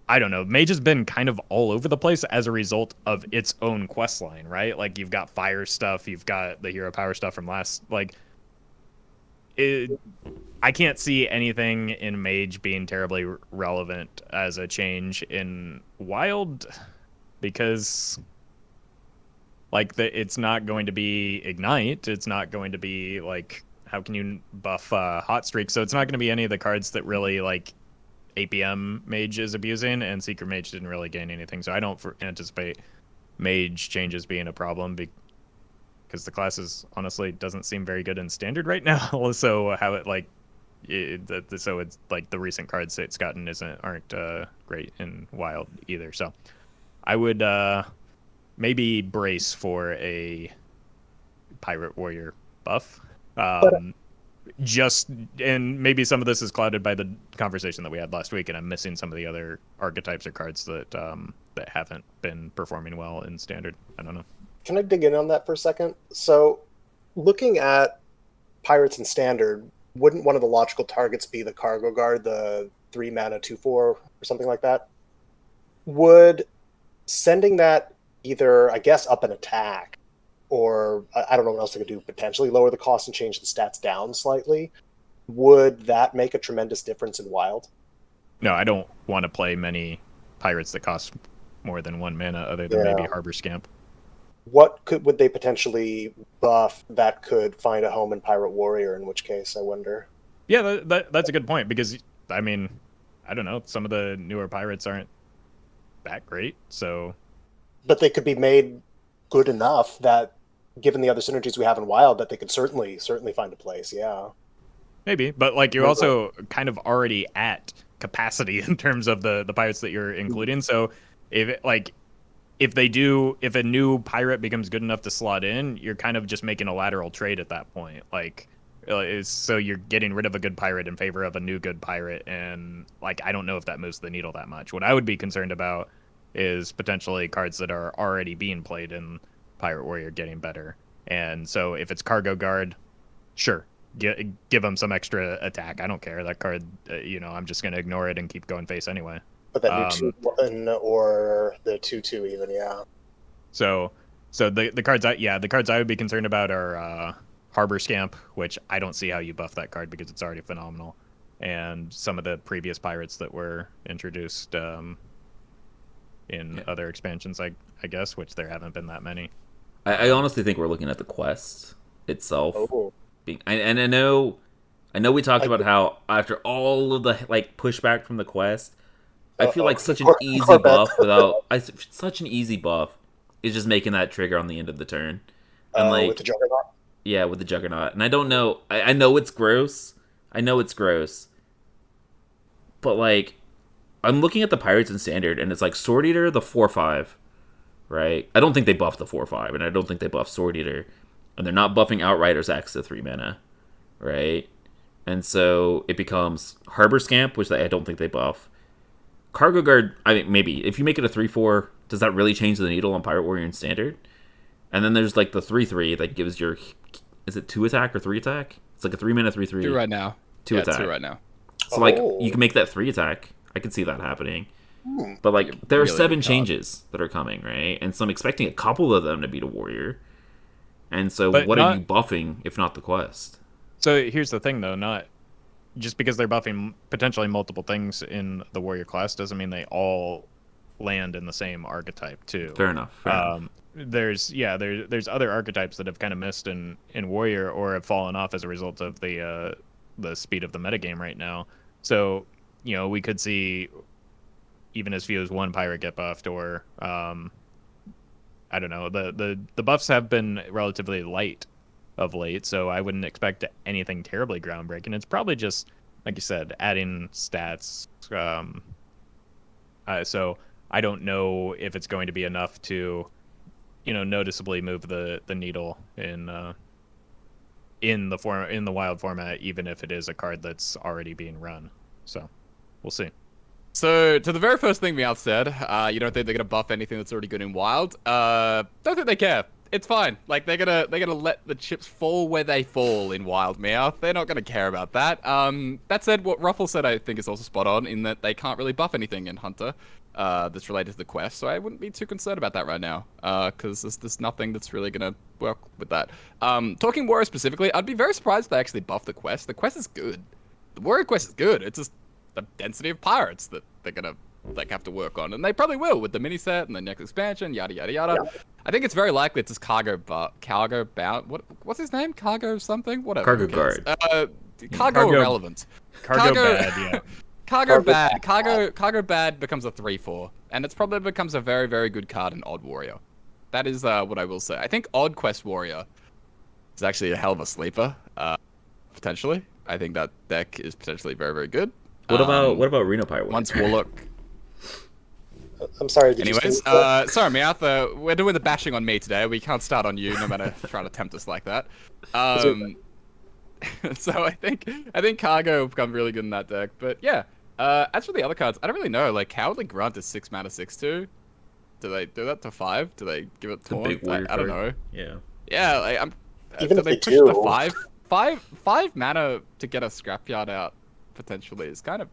I don't know. Mage has been kind of all over the place as a result of its own questline, right? Like you've got fire stuff, you've got the hero power stuff from last. Like, I can't see anything in Mage being terribly relevant as a change in Wild, because Like it's not going to be Ignite. It's not going to be like how can you buff Hot Streak. So it's not going to be any of the cards that really like APM Mage is abusing, and Seeker Mage didn't really gain anything. So I don't anticipate Mage changes being a problem because the class honestly doesn't seem very good in Standard right now. So how it like so it's like the recent cards it's gotten aren't great in Wild either. So I would maybe brace for a Pirate Warrior buff. And maybe some of this is clouded by the conversation that we had last week, and I'm missing some of the other archetypes or cards that that haven't been performing well in Standard. I don't know. Can I dig in on that for a second? So, looking at Pirates in Standard, wouldn't one of the logical targets be the Cargo Guard, the 3 mana 2/4 or something like that? Would sending that either, I guess, up an attack, or I don't know what else they could do, potentially lower the cost and change the stats down slightly, would that make a tremendous difference in Wild? No, I don't want to play many pirates that cost more than 1 mana, other than maybe Harbor Scamp. What would they potentially buff that could find a home in Pirate Warrior, in which case, I wonder? Yeah, that's a good point, because, I mean, I don't know, some of the newer pirates aren't that great, so... But they could be made good enough that, given the other synergies we have in Wild, that they could certainly find a place, yeah. Maybe, but like you're also kind of already at capacity in terms of the pirates that you're including. So if a new pirate becomes good enough to slot in, you're kind of just making a lateral trade at that point. Like, so you're getting rid of a good pirate in favor of a new good pirate, and like I don't know if that moves the needle that much. What I would be concerned about is potentially cards that are already being played in Pirate Warrior getting better. And so if it's Cargo Guard, sure, give them some extra attack. I don't care. That card, I'm just going to ignore it and keep going face anyway. But that new 2/1 or the 2/2 even, yeah. So the cards I would be concerned about are Harbor Scamp, which I don't see how you buff that card because it's already phenomenal, and some of the previous pirates that were introduced in other expansions, I guess, which there haven't been that many. I honestly think we're looking at the quest itself. Oh. And I know we talked about how after all of the like pushback from the quest, I feel like such an easy buff such an easy buff is just making that trigger on the end of the turn. And with the Juggernaut? Yeah, with the Juggernaut. And I don't know. I know it's gross. But like, I'm looking at the Pirates in Standard, and it's like Sword Eater, the 4/5, right? I don't think they buffed the 4/5, and I don't think they buffed Sword Eater. And they're not buffing Outriders X to 3 mana, right? And so it becomes Harbor Scamp, which I don't think they buff. Cargo Guard, I mean, maybe. If you make it a 3/4, does that really change the needle on Pirate Warrior in Standard? And then there's like the 3/3 that gives your... Is it 2 attack or 3 attack? It's like a 3 mana 3/3. 2 right now. 2 attack. 2 right now. So like, you can make that 3 attack. I could see that happening. But like, there are really 7 changes that are coming, right? And so I'm expecting a couple of them to beat a Warrior. And so what are you buffing if not the quest? So here's the thing, though. Not just because they're buffing potentially multiple things in the Warrior class doesn't mean they all land in the same archetype, too. Fair enough. There's other archetypes that have kind of missed in Warrior or have fallen off as a result of the speed of the metagame right now. So, we could see even as few as 1 pirate get buffed, or I don't know. The buffs have been relatively light of late, so I wouldn't expect anything terribly groundbreaking. It's probably just, like you said, adding stats. So I don't know if it's going to be enough to, noticeably move the needle in the Wild format, even if it is a card that's already being run. So we'll see. So, to the very first thing Meowth said, you don't think they're gonna buff anything that's already good in Wild? Don't think they care. It's fine. Like, they're gonna let the chips fall where they fall in Wild, Meowth. They're not gonna care about that. That said, what Roffle said I think is also spot on, in that they can't really buff anything in Hunter that's related to the quest, so I wouldn't be too concerned about that right now, because there's nothing that's really gonna work with that. Talking Warrior specifically, I'd be very surprised if they actually buff the quest. The quest is good. The Warrior quest is good. It's just the density of pirates that they're gonna like have to work on, and they probably will with the mini set and the next expansion, yada yada yada. Yeah. I think it's very likely it's just cargo bound. What's his name? Cargo something? Whatever. Cargo who cares? guard. Cargo irrelevant. Cargo bad, yeah. Cargo bad. Cargo bad becomes a 3/4, and it's probably becomes a very, very good card in Odd Warrior. That is what I will say. I think Odd Quest Warrior is actually a hell of a sleeper, potentially. I think that deck is potentially very, very good. What about Reno Pirate? Once Warlock. I'm sorry. Did Anyways, you say that? sorry, Meowth, we're doing the bashing on me today. We can't start on you, no matter trying to tempt us like that. So I think Cargo will become really good in that deck. But yeah, as for the other cards, I don't really know. Like Cowardly Grunt is 6 mana 6/2. Do they do that to 5? Do they give it taunt? big warrior I don't card. know. Yeah. Yeah, like, Even do if they they push it to do. 5? 5 mana to get a scrapyard out potentially is kind of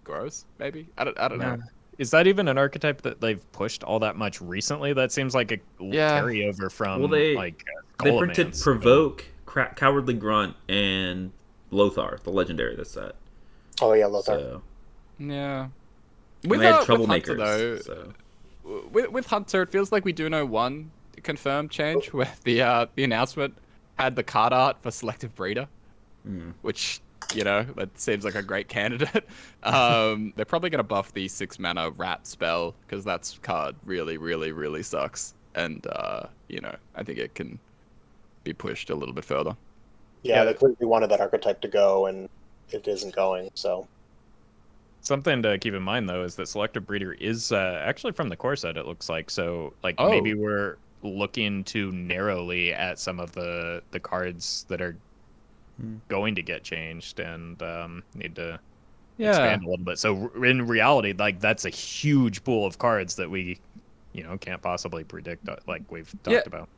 gross. Maybe I don't know. Is that even an archetype that they've pushed all that much recently? That seems like a carryover from They Golem printed Ants. Provoke, Cowardly Grunt, and Lothar, the legendary this set. Oh yeah, Lothar. So, Yeah. and they had With Hunter, troublemakers. though, So. with Hunter, it feels like we do know one confirmed change where the announcement had the card art for Selective Breeder, which, you know, that seems like a great candidate. They're probably going to buff the 6 mana Rat spell because that card really, really, really sucks. And, you know, I think it can be pushed a little bit further. Yeah, they clearly wanted that archetype to go, and it isn't going. So Something to keep in mind though is that Selective Breeder is actually from the core set. It looks like like Oh. maybe we're looking too narrowly at some of the cards that are going to get changed and need to expand a little bit. So in reality, like that's a huge pool of cards that we, can't possibly predict, like we've talked about.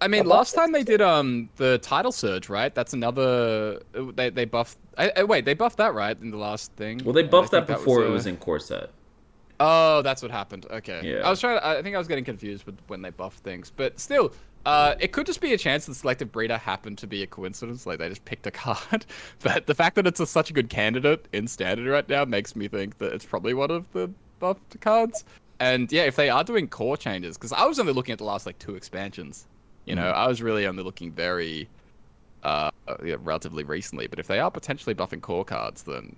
I mean, last time they did the Title Surge, right? That's another they buffed. Wait, they buffed that right in the last thing. Well, they And I buffed think that before it was in core set. Oh, that's what happened. Okay. Yeah. I think I was getting confused with when they buff things, but still, it could just be a chance that Selective Breeder happened to be a coincidence, like they just picked a card. But the fact that it's such a good candidate in Standard right now makes me think that it's probably one of the buffed cards. And yeah, if they are doing core changes, because I was only looking at the last 2 expansions. I was really only looking very, relatively recently. But if they are potentially buffing core cards, then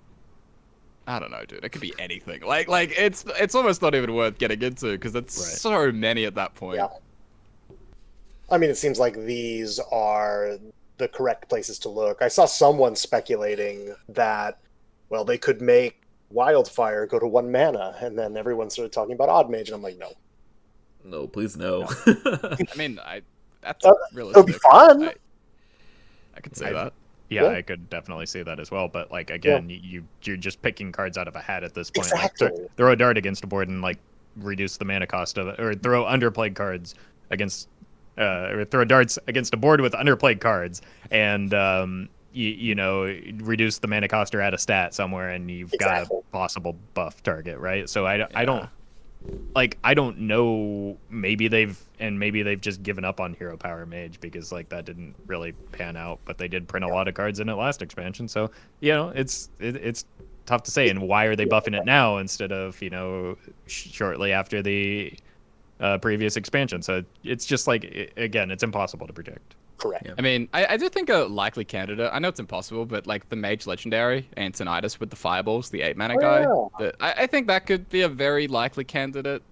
I don't know, dude. It could be anything. Like it's almost not even worth getting into because it's so many at that point. yeah, I mean, it seems like these are the correct places to look. I saw someone speculating that, well, they could make Wildfire go to 1 mana, and then everyone started talking about Odd Mage, and I'm like, no. No, please no. I mean, that's It'll realistic. be fun. I could say that. Yeah, Yeah. I could definitely see that as well. But again, you're just picking cards out of a hat at this point. Exactly. Throw a dart against a board and reduce the mana cost of it, or throw underplayed cards against, or throw darts against a board with underplayed cards, and reduce the mana cost or add a stat somewhere, and you've got a possible buff target, right? So I don't know. Maybe they've just given up on Hero Power Mage because that didn't really pan out, but they did print a lot of cards in it last expansion. So it's tough to say. And why are they buffing it now instead of shortly after the previous expansion? So it's just again, it's impossible to predict. Correct. Yeah. I mean, I do think a likely candidate. I know it's impossible, but the Mage Legendary Antonidas with the Fireballs, the 8 mana guy. yeah. I think that could be a very likely candidate,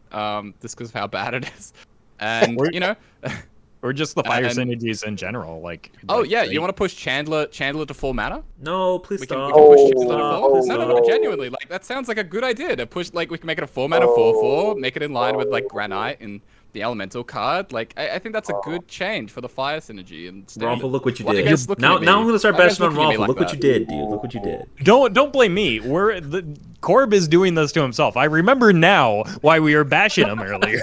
just because of how bad it is. And Or just the fire And- synergies in general. You want to push Chandler to 4 mana? No, please We can stop. push Oh, Chandler to 4. please No, stop. genuinely, that sounds like a good idea to push. We can make it a 4 mana 4/4, make it in line with Granite and the Elemental card. I think that's a good change for the fire synergy and. Roffle, look what you Why are you did. guys looking Now at me? I'm gonna start Why are you guys bashing on looking at me Roffle. like Look what that? you did, dude. Look what you did. Don't blame me. Corb is doing this to himself. I remember now why we were bashing him earlier.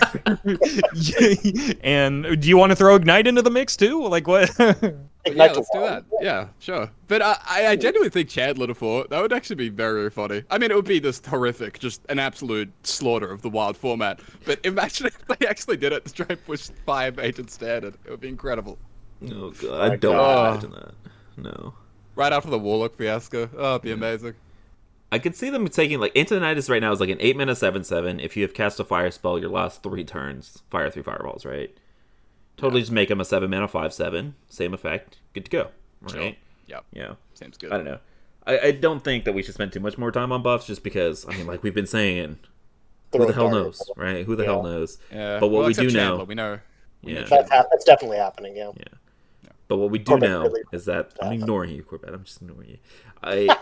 And do you want to throw Ignite into the mix too? What? Yeah, Ignite let's to do one. that. Yeah, sure. But I genuinely think Chandler to 4, that would actually be very, very funny. I mean, it would be just horrific, just an absolute slaughter of the wild format. But imagine if they actually did it to try and push 5 Agent Standard. It would be incredible. Oh god, I don't God. imagine that. No. Right after the Warlock fiasco. Oh, it'd be amazing. I could see them taking like Into the Night is right now is like an 8-mana 7/7. If you have cast a fire spell your last 3 turns, fire 3 fireballs, right? Totally just make them a 7-mana 5/7, same effect, good to go, right? Sure. Yep. Yeah, Seems good. I don't know. I don't think that we should spend too much more time on buffs, just because I mean, like we've been saying, who the hell knows, right? Who the hell knows? Yeah. But what we do Chandler, know, we know. yeah. That's definitely happening. Yeah. But what we do Corbett know really is that I'm that. ignoring you, Corbett. I'm just ignoring you.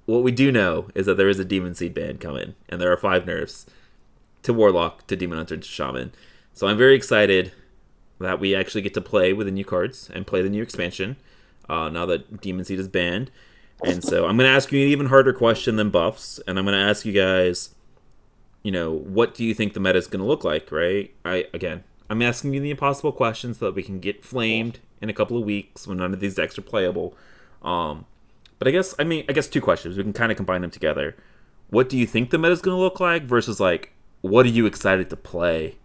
What we do know is that there is a Demon Seed ban coming, and there are 5 nerfs to Warlock, to Demon Hunter, to Shaman. So I'm very excited that we actually get to play with the new cards and play the new expansion now that Demon Seed is banned. And so I'm going to ask you an even harder question than buffs, and I'm going to ask you guys, what do you think the meta is going to look like, right? I'm asking you the impossible questions so that we can get flamed in a couple of weeks when none of these decks are playable. But I guess 2 questions. We can kind of combine them together. What do you think the meta is going to look like versus like what are you excited to play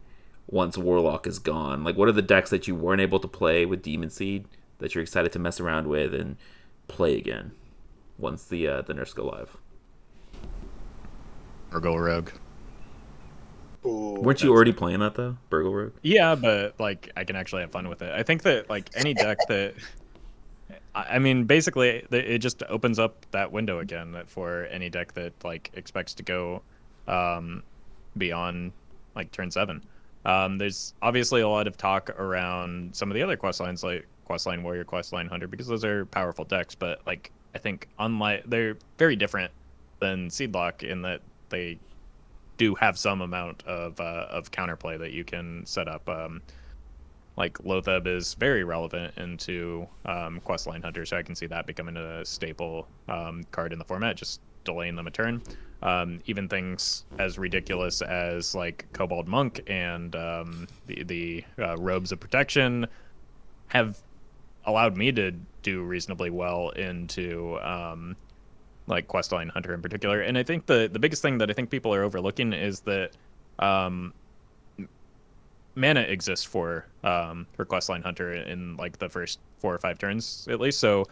once Warlock is gone? Like what are the decks that you weren't able to play with Demon Seed that you're excited to mess around with and play again once the nerfs go live? Burgle Rogue. Ooh, Weren't you already playing that though, Burgle Rogue? Yeah, but like I can actually have fun with it. I think that like any deck that I mean, basically, it just opens up that window again for any deck that like expects to go beyond like turn 7. There's obviously a lot of talk around some of the other quest lines like Questline Warrior, Questline Hunter, because those are powerful decks. But like I think they're very different than Seedlock in that they do have some amount of counterplay that you can set up. Like Loatheb is very relevant into Questline Hunter, so I can see that becoming a staple card in the format, just delaying them a turn. Even things as ridiculous as like Kobold Monk and the Robes of Protection have allowed me to do reasonably well into like Questline Hunter in particular. And I think the biggest thing that I think people are overlooking is that mana exists for Questline Hunter in like the first 4 or 5 turns at least. So,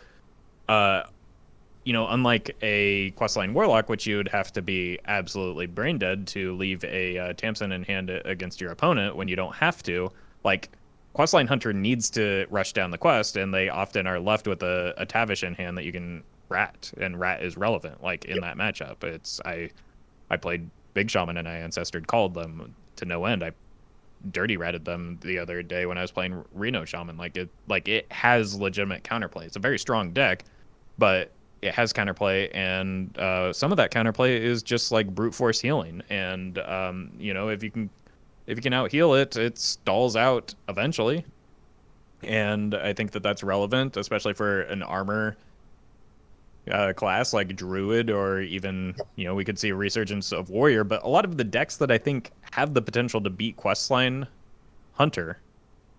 unlike a Questline Warlock, which you would have to be absolutely brain dead to leave a Tamsin in hand against your opponent when you don't have to, like Questline Hunter needs to rush down the quest, and they often are left with a Tavish in hand that you can rat, and rat is relevant. Like in that matchup, I played Big Shaman and I Ancestored Called them to no end. I dirty ratted them the other day when I was playing Reno Shaman. Like it has legitimate counterplay. It's a very strong deck, but it has counterplay, and some of that counterplay is just like brute force healing. And if you can out heal it, it stalls out eventually. And I think that that's relevant, especially for an armor class like Druid, or even we could see a resurgence of Warrior. But a lot of the decks that I think have the potential to beat Questline Hunter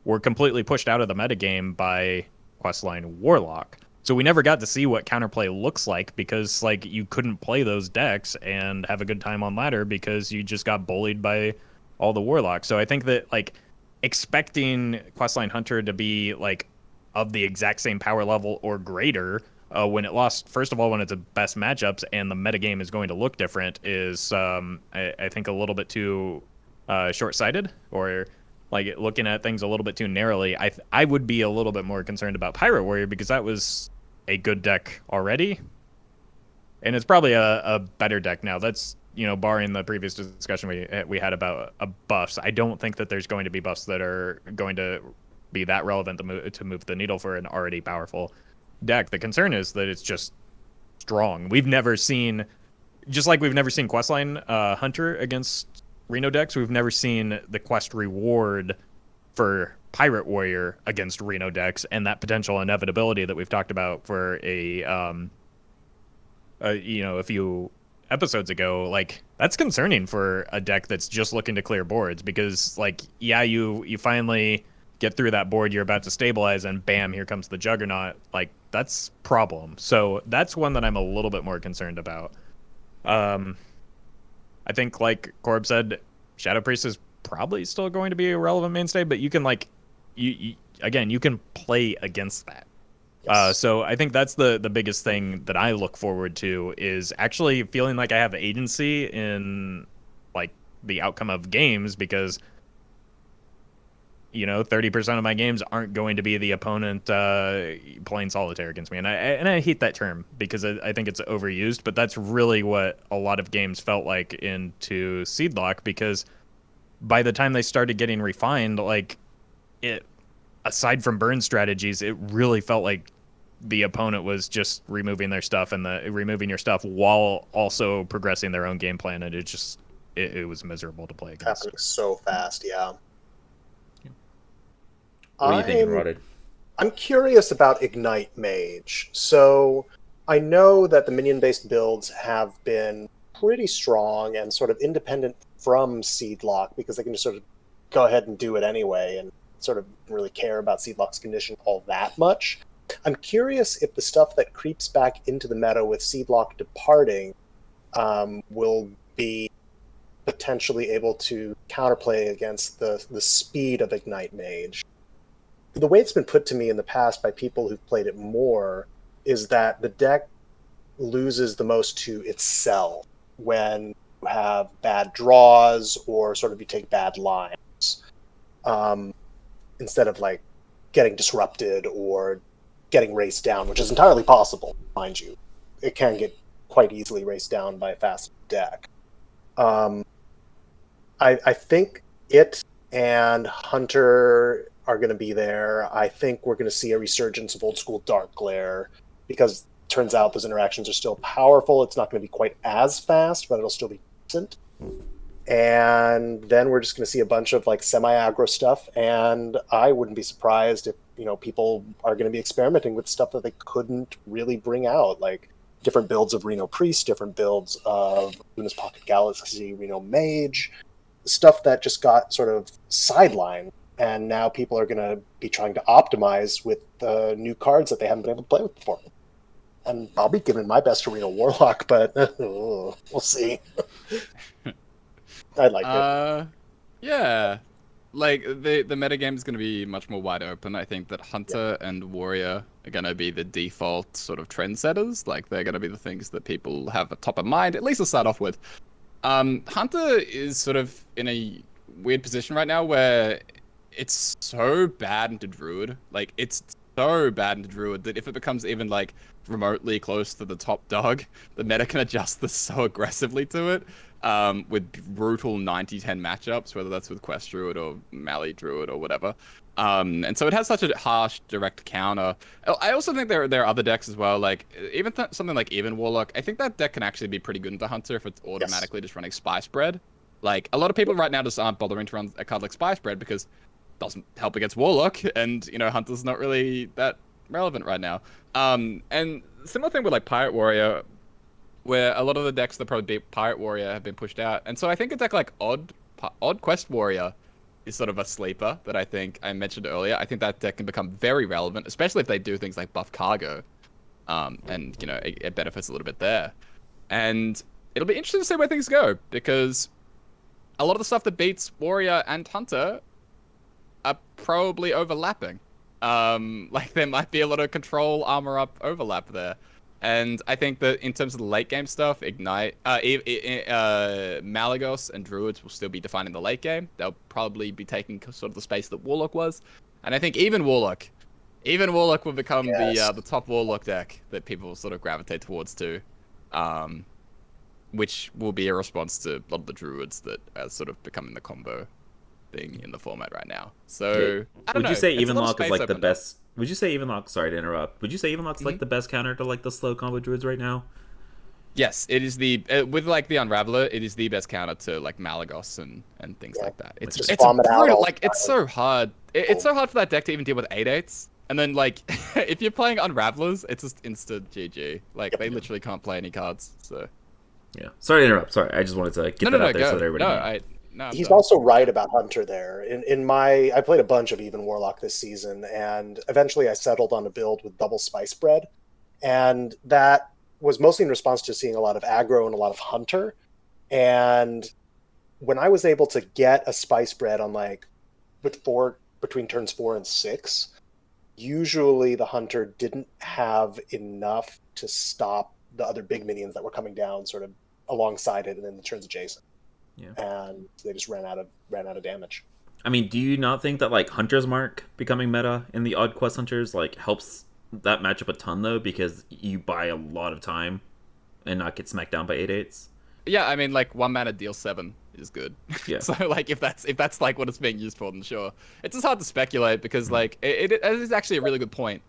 were completely pushed out of the metagame by Questline Warlock. So we never got to see what counterplay looks like, because like you couldn't play those decks and have a good time on ladder because you just got bullied by all the Warlocks. So I think that like expecting Questline Hunter to be like of the exact same power level or greater when it lost, first of all, when it's the best matchups and the metagame is going to look different, is I think a little bit too short-sighted, or like looking at things a little bit too narrowly. I would be a little bit more concerned about Pirate Warrior, because that was a good deck already, and it's probably a better deck now. That's barring the previous discussion we had about buffs. I don't think that there's going to be buffs that are going to be that relevant to move the needle for an already powerful deck. The concern is that it's just strong. We've never seen, just like we've never seen Questline Hunter against Reno decks, we've never seen the quest reward for Pirate Warrior against Reno decks, and that potential inevitability that we've talked about for a few episodes ago. Like, that's concerning for a deck that's just looking to clear boards, because like, yeah, you finally get through that board you're about to stabilize, and bam, here comes the Juggernaut. Like, that's problem. So that's one that I'm a little bit more concerned about. I think, like Corb said, Shadow Priest is probably still going to be a relevant mainstay, but you can like, you can play against that. Yes. So I think that's the biggest thing that I look forward to is actually feeling like I have agency in like the outcome of games because 30% of my games aren't going to be the opponent playing solitaire against me, and I hate that term because I think it's overused, but that's really what a lot of games felt like into Seedlock because by the time they started getting refined, like it aside from burn strategies, it really felt like the opponent was just removing their stuff and removing your stuff while also progressing their own game plan, and it was miserable to play against. Happening so fast, yeah. What are you thinking, Rotted? I'm curious about Ignite Mage. So I know that the minion-based builds have been pretty strong and sort of independent from Seedlock because they can just sort of go ahead and do it anyway and sort of really care about Seedlock's condition all that much. I'm curious if the stuff that creeps back into the meta with Seedlock departing will be potentially able to counterplay against the speed of Ignite Mage. The way it's been put to me in the past by people who've played it more is that the deck loses the most to itself when you have bad draws or sort of you take bad lines instead of like getting disrupted or getting raced down, which is entirely possible, mind you. It can get quite easily raced down by a fast deck. I think it and Hunter are going to be there. I think we're going to see a resurgence of old school Dark Glare because it turns out those interactions are still powerful. It's not going to be quite as fast, but it'll still be decent. And then we're just going to see a bunch of like semi-aggro stuff, and I wouldn't be surprised if people are going to be experimenting with stuff that they couldn't really bring out, like different builds of Reno Priest, different builds of Luna's Pocket Galaxy, Reno Mage, stuff that just got sort of sidelined. And now people are going to be trying to optimize with the new cards that they haven't been able to play with before. And I'll be giving my best to Reno Warlock, but we'll see. I like it. Yeah. Like, the metagame is going to be much more wide open. I think that Hunter and Warrior are going to be the default sort of trendsetters. Like, they're going to be the things that people have at top of mind, at least to start off with. Hunter is sort of in a weird position right now where it's so bad into Druid. Like, it's so bad into Druid that if it becomes even, like, remotely close to the top dog, the meta can adjust this so aggressively to it, with brutal 90-10 matchups, whether that's with Quest Druid or Mali Druid or whatever. And so it has such a harsh, direct counter. I also think there are other decks as well, like, even something like Even Warlock. I think that deck can actually be pretty good into Hunter if it's automatically just running Spy Spread. Like, a lot of people right now just aren't bothering to run a card like Spy Spread because doesn't help against Warlock, and Hunter's not really that relevant right now. And similar thing with like Pirate Warrior, where a lot of the decks that probably beat Pirate Warrior have been pushed out, and so I think a deck like Odd Quest Warrior is sort of a sleeper that I think I mentioned earlier. I think that deck can become very relevant, especially if they do things like buff Cargo, and it benefits a little bit there. And it'll be interesting to see where things go because a lot of the stuff that beats Warrior and Hunter are probably overlapping. Like there might be a lot of control armor up overlap there. And I think that in terms of the late game stuff, Ignite, Malagos and Druids will still be defining the late game. They'll probably be taking sort of the space that Warlock was. And I think even Warlock will become the top Warlock deck that people will sort of gravitate towards too. Which will be a response to a lot of the Druids that are sort of becoming the combo thing in the format right now. So I don't know. Would you say Evenlock is like the best? Would you say Evenlock? Sorry to interrupt. Would you say Evenlock's like the best counter to like the slow combo Druids right now? Yes, it is the with like the Unraveler. It is the best counter to like Malagos and things like that. It's brutal. Like it's so hard. It's so hard for that deck to even deal with 8/8s. And then like if you're playing Unravelers, it's just instant GG. Like they literally can't play any cards. So yeah. Sorry to interrupt. Sorry, I just wanted to get that out there so that everybody knows. No, he's also right about Hunter there. I played a bunch of Even Warlock this season, and eventually I settled on a build with double Spice Spread, and that was mostly in response to seeing a lot of aggro and a lot of Hunter. And when I was able to get a Spice Spread on like between turns 4 and 6, usually the hunter didn't have enough to stop the other big minions that were coming down sort of alongside it and then it turns adjacent. Yeah. And they just ran out of damage. I mean, do you not think that like Hunter's Mark becoming meta in the Odd Quest Hunters like helps that matchup a ton though, because you buy a lot of time and not get smacked down by 8/8s? Yeah, I mean, like 1 mana deal 7 is good. Yeah. So like if that's like what it's being used for, then sure. It's just hard to speculate because like it is actually a really good point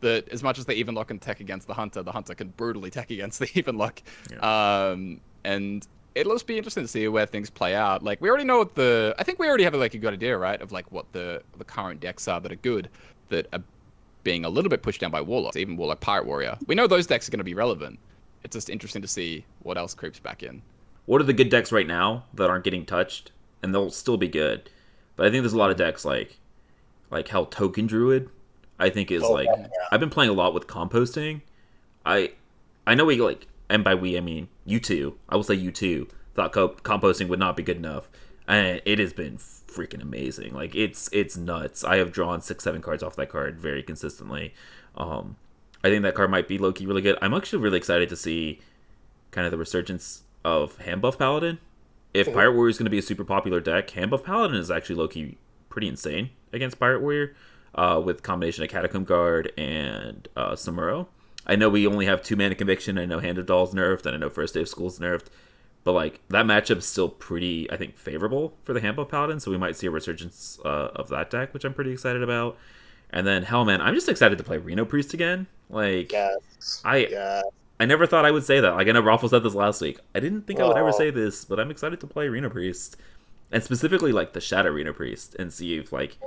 that as much as the even lock can tech against the hunter can brutally tech against the even lock. Yeah. And it'll just be interesting to see where things play out. Like we already know what I think we already have like a good idea, right, of like what the current decks are that are good, that are being a little bit pushed down by Warlocks, even Warlock Pirate Warrior. We know those decks are going to be relevant. It's just interesting to see what else creeps back in. What are the good decks right now that aren't getting touched? And they'll still be good. But I think there's a lot of decks like hell, Token Druid, I think is Yeah. I've been playing a lot with composting. I know we like, and by we I mean you two. I will say you two thought composting would not be good enough, and it has been freaking amazing. Like it's nuts. I have drawn 6-7 cards off that card very consistently. I think that card might be low-key really good. I'm actually really excited to see kind of the resurgence of Hand Buff Paladin. If Pirate Warrior is going to be a super popular deck, Hand Buff Paladin is actually low-key pretty insane against Pirate Warrior, with combination of Catacomb Guard and Samuro. I know we only have 2 mana Conviction. I know Hand of Doll's nerfed, and I know First Day of School's nerfed. But like that matchup is still pretty, I think, favorable for the Hand Buff Paladin, so we might see a resurgence of that deck, which I'm pretty excited about. And then, hell, man, I'm just excited to play Reno Priest again. Like, Yes. I never thought I would say that. Like, I know Roffle said this last week. I didn't think I would ever say this, but I'm excited to play Reno Priest. And specifically, like, the Shadow Reno Priest. And see if, like...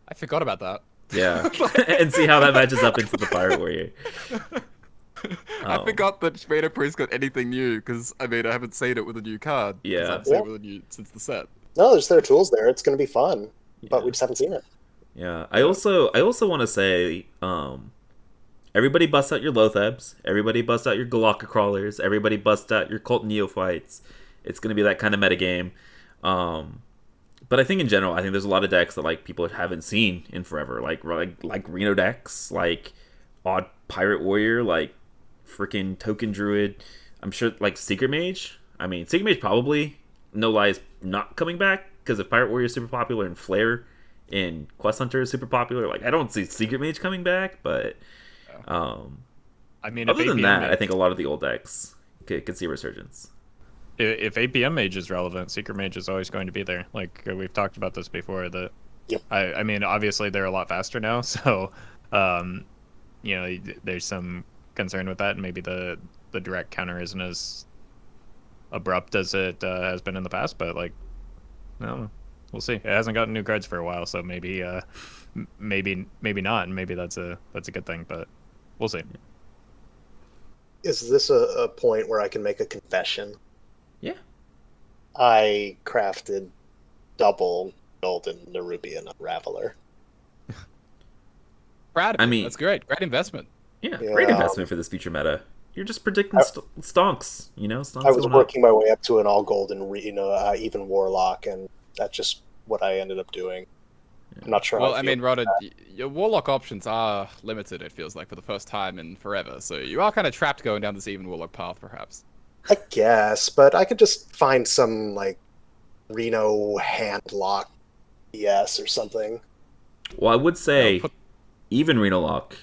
I forgot about that. Yeah. And see how that matches up into the Pirate Warrior. I forgot that Reno Priest got anything new, because, I mean, I haven't seen it with a new card. Yeah. I haven't seen it with a new since the set. No, there's their tools there. It's going to be fun, but we just haven't seen it. Yeah. I also want to say, everybody bust out your Lothebs. Everybody bust out your Galaka Crawlers. Everybody bust out your Cult Neophytes. It's going to be that kind of metagame. But I think in general, I think there's a lot of decks that like people haven't seen in forever. Like Reno decks, like Odd Pirate Warrior, like freaking Token Druid. I'm sure like Secret Mage. I mean, Secret Mage probably, no lies, not coming back, because if Pirate Warrior is super popular and Flare in Quest Hunter is super popular, like I don't see Secret Mage coming back, but I mean, other if than APM that, mage, I think a lot of the old decks could see a resurgence. if APM mage is relevant, Secret Mage is always going to be there. Like we've talked about this before. That Yep. I mean, obviously they're a lot faster now, so you know, there's some concern with that, and maybe the direct counter isn't as abrupt as it has been in the past. But like, no, we'll see. It hasn't gotten new cards for a while, so maybe maybe not, and maybe that's a good thing. But we'll see. Is this a point where I can make a confession? Yeah. I crafted double Golden Nerubian Unraveler. Proud of I you. mean- That's great. Great investment. Yeah, Yeah. great investment for this future meta. You're just predicting stonks, you know? Stonks I was going working my way up to an all golden, even Warlock, and that's just what I ended up doing. I'm not sure. Well, how I feel mean, about Rodded, your Warlock options are limited, it feels like, for the first time in forever. So you are kind of trapped going down this even Warlock path, perhaps. that. I guess, but I could just find some like Reno handlock BS or something. Well, I would say put- even Reno Lock,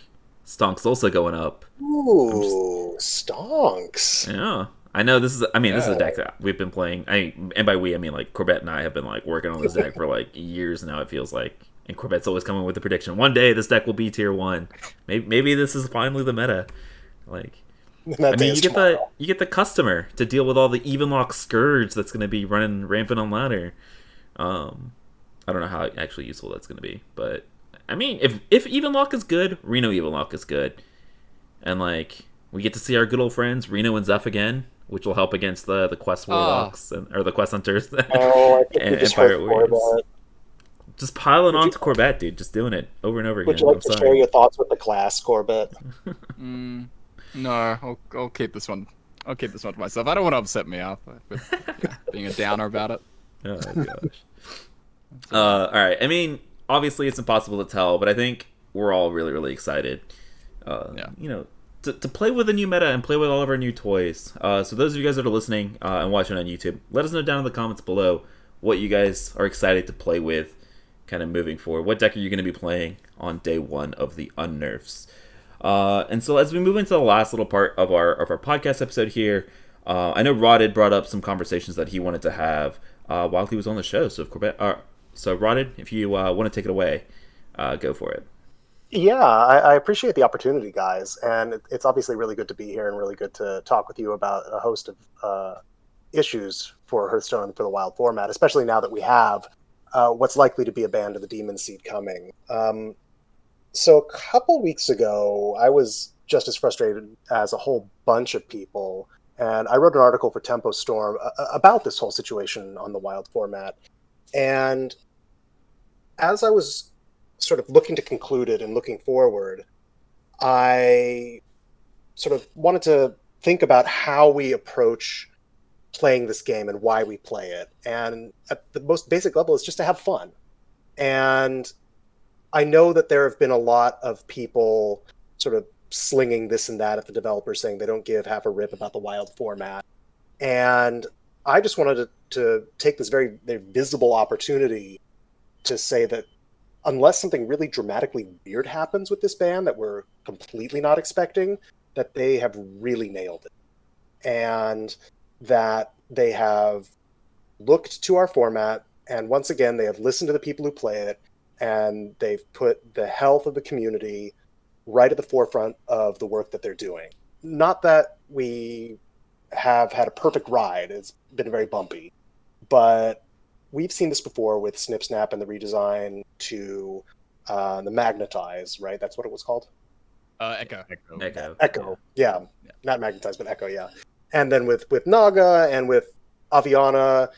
stonks also going up. Ooh, stonks. Yeah. I know this is this is a Yeah. deck that we've been playing. And by we I mean like Corbett and I have been like working on this deck for like years now, it feels like. And Corbett's always coming with the prediction. One day this deck will be tier 1. Maybe this is finally the meta. Like That day you is get tomorrow. the customer to deal with all the even lock scourge that's going to be running rampant on ladder. I don't know how actually useful that's going to be, but I mean, if even lock is good, Reno even lock is good, and like we get to see our good old friends Reno and Zeph again, which will help against the quest warlocks or the quest hunters Oh, I think and, we just Pirate heard Warriors. Corbett. Just piling Would on you- to Corbett, dude. Just doing it over and over again. Would you like I'm to share sorry. your thoughts with the class, Corbett? No, I'll keep this one. I'll keep this one to myself. I don't want to upset me off with being a downer about it. Oh gosh. All right. I mean, obviously it's impossible to tell, but I think we're all really, really excited. Yeah. You know, to play with the new meta and play with all of our new toys. So those of you guys that are listening and watching on YouTube, let us know down in the comments below what you guys are excited to play with, kind of moving forward. What deck are you going to be playing on day 1 of the unnerfs? And so as we move into the last little part of our podcast episode here, I know Rotted brought up some conversations that he wanted to have while he was on the show. So Rotted, if you want to take it away, go for it. Yeah, I appreciate the opportunity, guys, and it's obviously really good to be here and really good to talk with you about a host of issues for Hearthstone and for the Wild format, especially now that we have what's likely to be a Band of the Demon Seed coming. So a couple weeks ago, I was just as frustrated as a whole bunch of people, and I wrote an article for Tempo Storm about this whole situation on the Wild format. And as I was sort of looking to conclude it and looking forward, I sort of wanted to think about how we approach playing this game and why we play it. And at the most basic level, it's just to have fun. And I know that there have been a lot of people sort of slinging this and that at the developers, saying they don't give half a rip about the Wild format. And I just wanted to take this very, very visible opportunity to say that unless something really dramatically weird happens with this band that we're completely not expecting, that they have really nailed it. And that they have looked to our format, and once again, they have listened to the people who play it, and they've put the health of the community right at the forefront of the work that they're doing. Not that we have had a perfect ride. It's been very bumpy. But we've seen this before with Snip Snap and the redesign to the Magnetize, right? That's what it was called? Echo. Echo, yeah. Not Magnetize, but Echo, yeah. And then with Naga and with Aviana,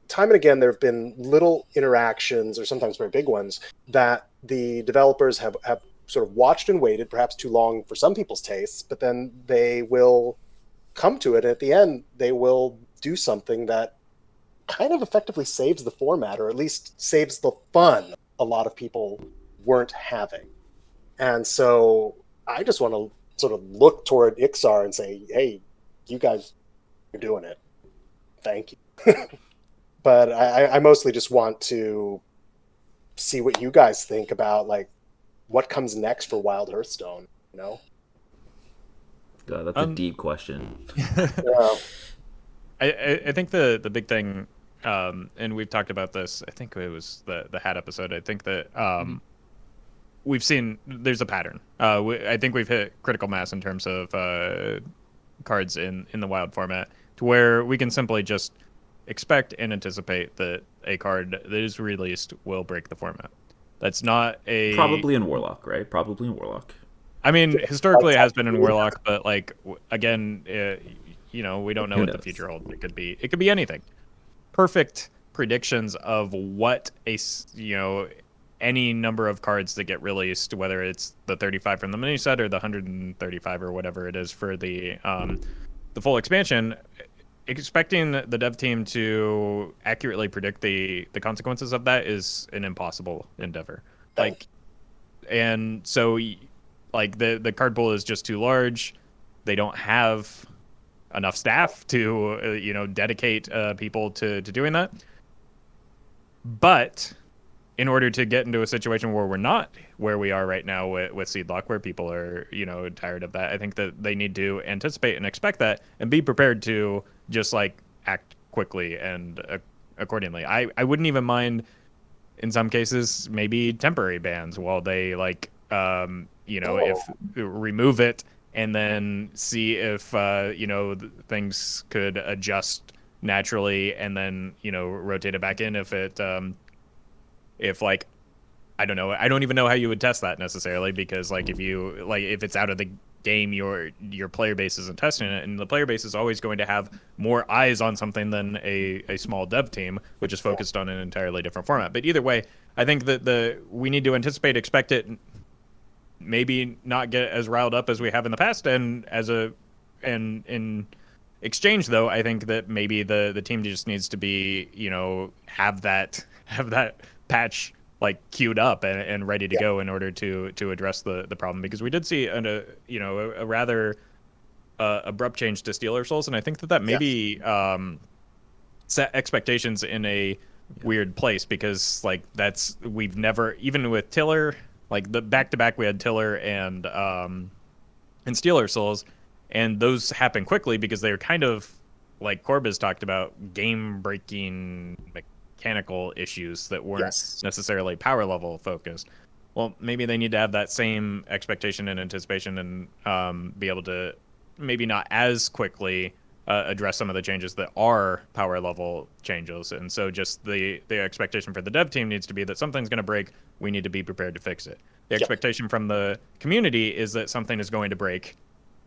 time and again, there have been little interactions, or sometimes very big ones, that the developers have sort of watched and waited, perhaps too long for some people's tastes, but then they will come to it, and at the end, they will do something that kind of effectively saves the format, or at least saves the fun a lot of people weren't having. And so I just want to sort of look toward Iksar and say, hey, you guys are doing it. Thank you. But I mostly just want to see what you guys think about, like, what comes next for Wild Hearthstone, you know? God, that's a deep question. Yeah. I think the big thing, and we've talked about this, I think it was the Hat episode, I think that we've seen there's a pattern. I think we've hit critical mass in terms of cards in the Wild format, to where we can simply just expect and anticipate that a card that is released will break the format. That's not a... Probably in Warlock, right? Probably in Warlock. I mean, historically it has been in Warlock, but like, again, we don't know what the future holds. It could be anything. Perfect predictions of what any number of cards that get released, whether it's the 35 from the mini set or the 135 or whatever it is for the full expansion. Expecting the dev team to accurately predict the consequences of that is an impossible endeavor. And so like the card pool is just too large. They don't have enough staff to dedicate people to doing that. But in order to get into a situation where we're not where we are right now with Seedlock, where people are tired of that, I think that they need to anticipate and expect that and be prepared to just like act quickly and accordingly. I wouldn't even mind in some cases maybe temporary bans while they if remove it and then see if things could adjust naturally, and then rotate it back in if like, I don't know. I don't even know how you would test that necessarily, because like if it's out of the game, your player base isn't testing it, and the player base is always going to have more eyes on something than a small dev team, which is focused on an entirely different format. But either way, I think that we need to anticipate, expect it, maybe not get as riled up as we have in the past, and in exchange though, I think that maybe the team just needs to be have that patch like queued up and ready to go in order to address the problem, because we did see a rather abrupt change to Steeler Souls, and I think that maybe set expectations in a weird place, because like we've never, even with Tiller, like the back to back we had Tiller and Steeler Souls, and those happen quickly because they're kind of like Corb has talked about, game breaking mechanical issues that weren't necessarily power level focused. Well, maybe they need to have that same expectation and anticipation and be able to maybe not as quickly address some of the changes that are power level changes. And so just the expectation for the dev team needs to be that something's going to break. We need to be prepared to fix it. The expectation from the community is that something is going to break.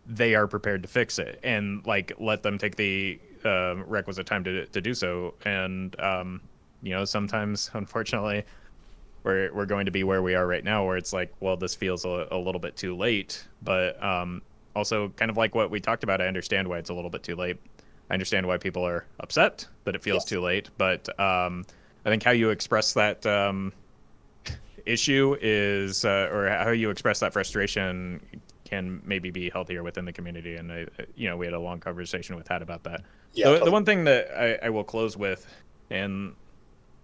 They are prepared to fix it, and like let them take the requisite time to do so. And sometimes, unfortunately, we're going to be where we are right now, where it's like, well, this feels a little bit too late. But also, kind of like what we talked about, I understand why it's a little bit too late. I understand why people are upset that it feels too late. But I think how you express that issue is, or how you express that frustration, can maybe be healthier within the community. And we had a long conversation with Hat about that. The one thing that I will close with, and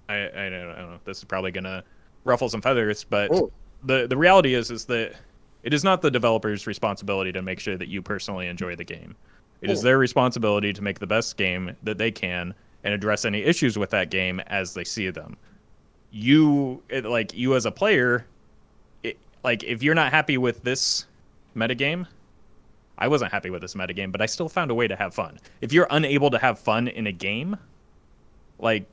I don't know, this is probably gonna ruffle some feathers, but the reality is that it is not the developer's responsibility to make sure that you personally enjoy the game. It is their responsibility to make the best game that they can and address any issues with that game as they see them. You as a player, if you're not happy with this metagame, I wasn't happy with this metagame, but I still found a way to have fun. If you're unable to have fun in a game, find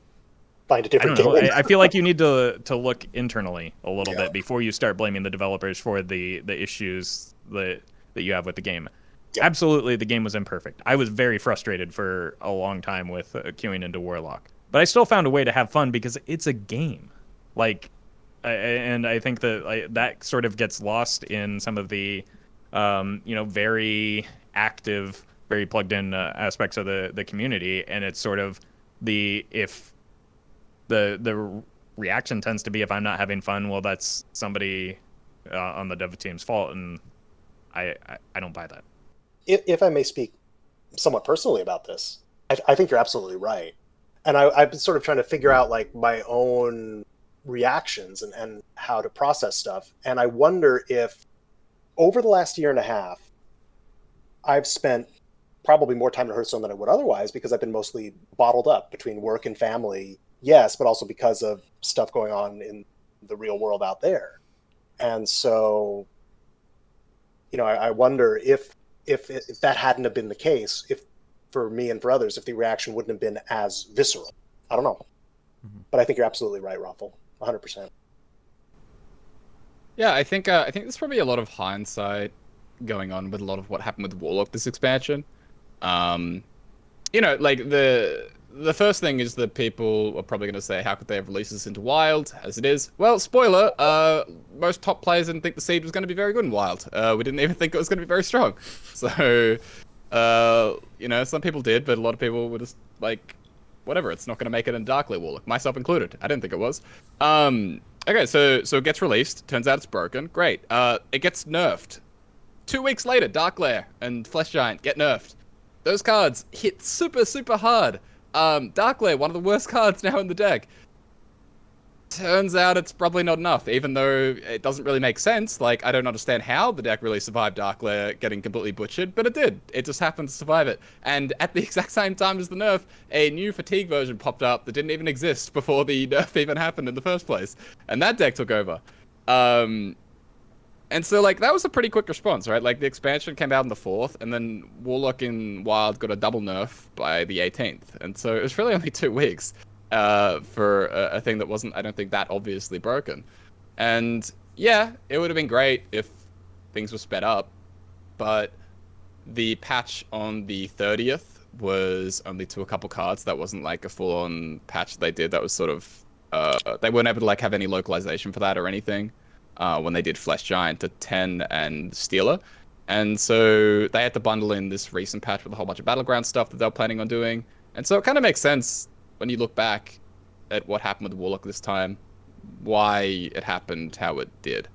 a different game. I feel like you need to look internally a little bit before you start blaming the developers for the issues that you have with the game. Absolutely, the game was imperfect. I was very frustrated for a long time with queuing into Warlock, but I still found a way to have fun because it's a game. And I think that that sort of gets lost in some of the very active, very plugged in aspects of the community, and it's sort of the reaction tends to be, if I'm not having fun, well, that's somebody on the dev team's fault, and I don't buy that. If I may speak somewhat personally about this, I think you're absolutely right, and I've been sort of trying to figure out my own reactions and how to process stuff, and I wonder if over the last year and a half, I've spent probably more time in Hearthstone than I would otherwise, because I've been mostly bottled up between work and family, yes, but also because of stuff going on in the real world out there. And so, I wonder if that hadn't have been the case, if for me and for others, if the reaction wouldn't have been as visceral. I don't know. But I think you're absolutely right, Roffle. 100%. Yeah, I think there's probably a lot of hindsight going on with a lot of what happened with Warlock this expansion. The first thing is that people are probably going to say, how could they have released this into Wild as it is? Well, spoiler, most top players didn't think the seed was going to be very good in Wild. We didn't even think it was going to be very strong. So, some people did, but a lot of people were just like, whatever, it's not going to make it in Dark Lair Warlock, myself included. I didn't think it was. Okay, so it gets released. Turns out it's broken. Great. It gets nerfed. 2 weeks later, Dark Lair and Flesh Giant get nerfed. Those cards hit super, super hard. Dark Lair, one of the worst cards now in the deck. Turns out it's probably not enough, even though it doesn't really make sense. I don't understand how the deck really survived Dark Lair getting completely butchered, but it did. It just happened to survive it. And at the exact same time as the nerf, a new Fatigue version popped up that didn't even exist before the nerf even happened in the first place. And that deck took over. And so, that was a pretty quick response, right? The expansion came out on the 4th, and then Warlock in Wild got a double nerf by the 18th. And so it was really only 2 weeks for a thing that wasn't, I don't think, that obviously broken. And yeah, it would have been great if things were sped up, but the patch on the 30th was only to a couple cards. That wasn't a full-on patch they did. That was sort of, they weren't able to have any localization for that or anything. When they did Flesh Giant to 10 and Stealer. And so they had to bundle in this recent patch with a whole bunch of Battleground stuff that they were planning on doing. And so it kind of makes sense when you look back at what happened with Warlock this time. why it happened how it did.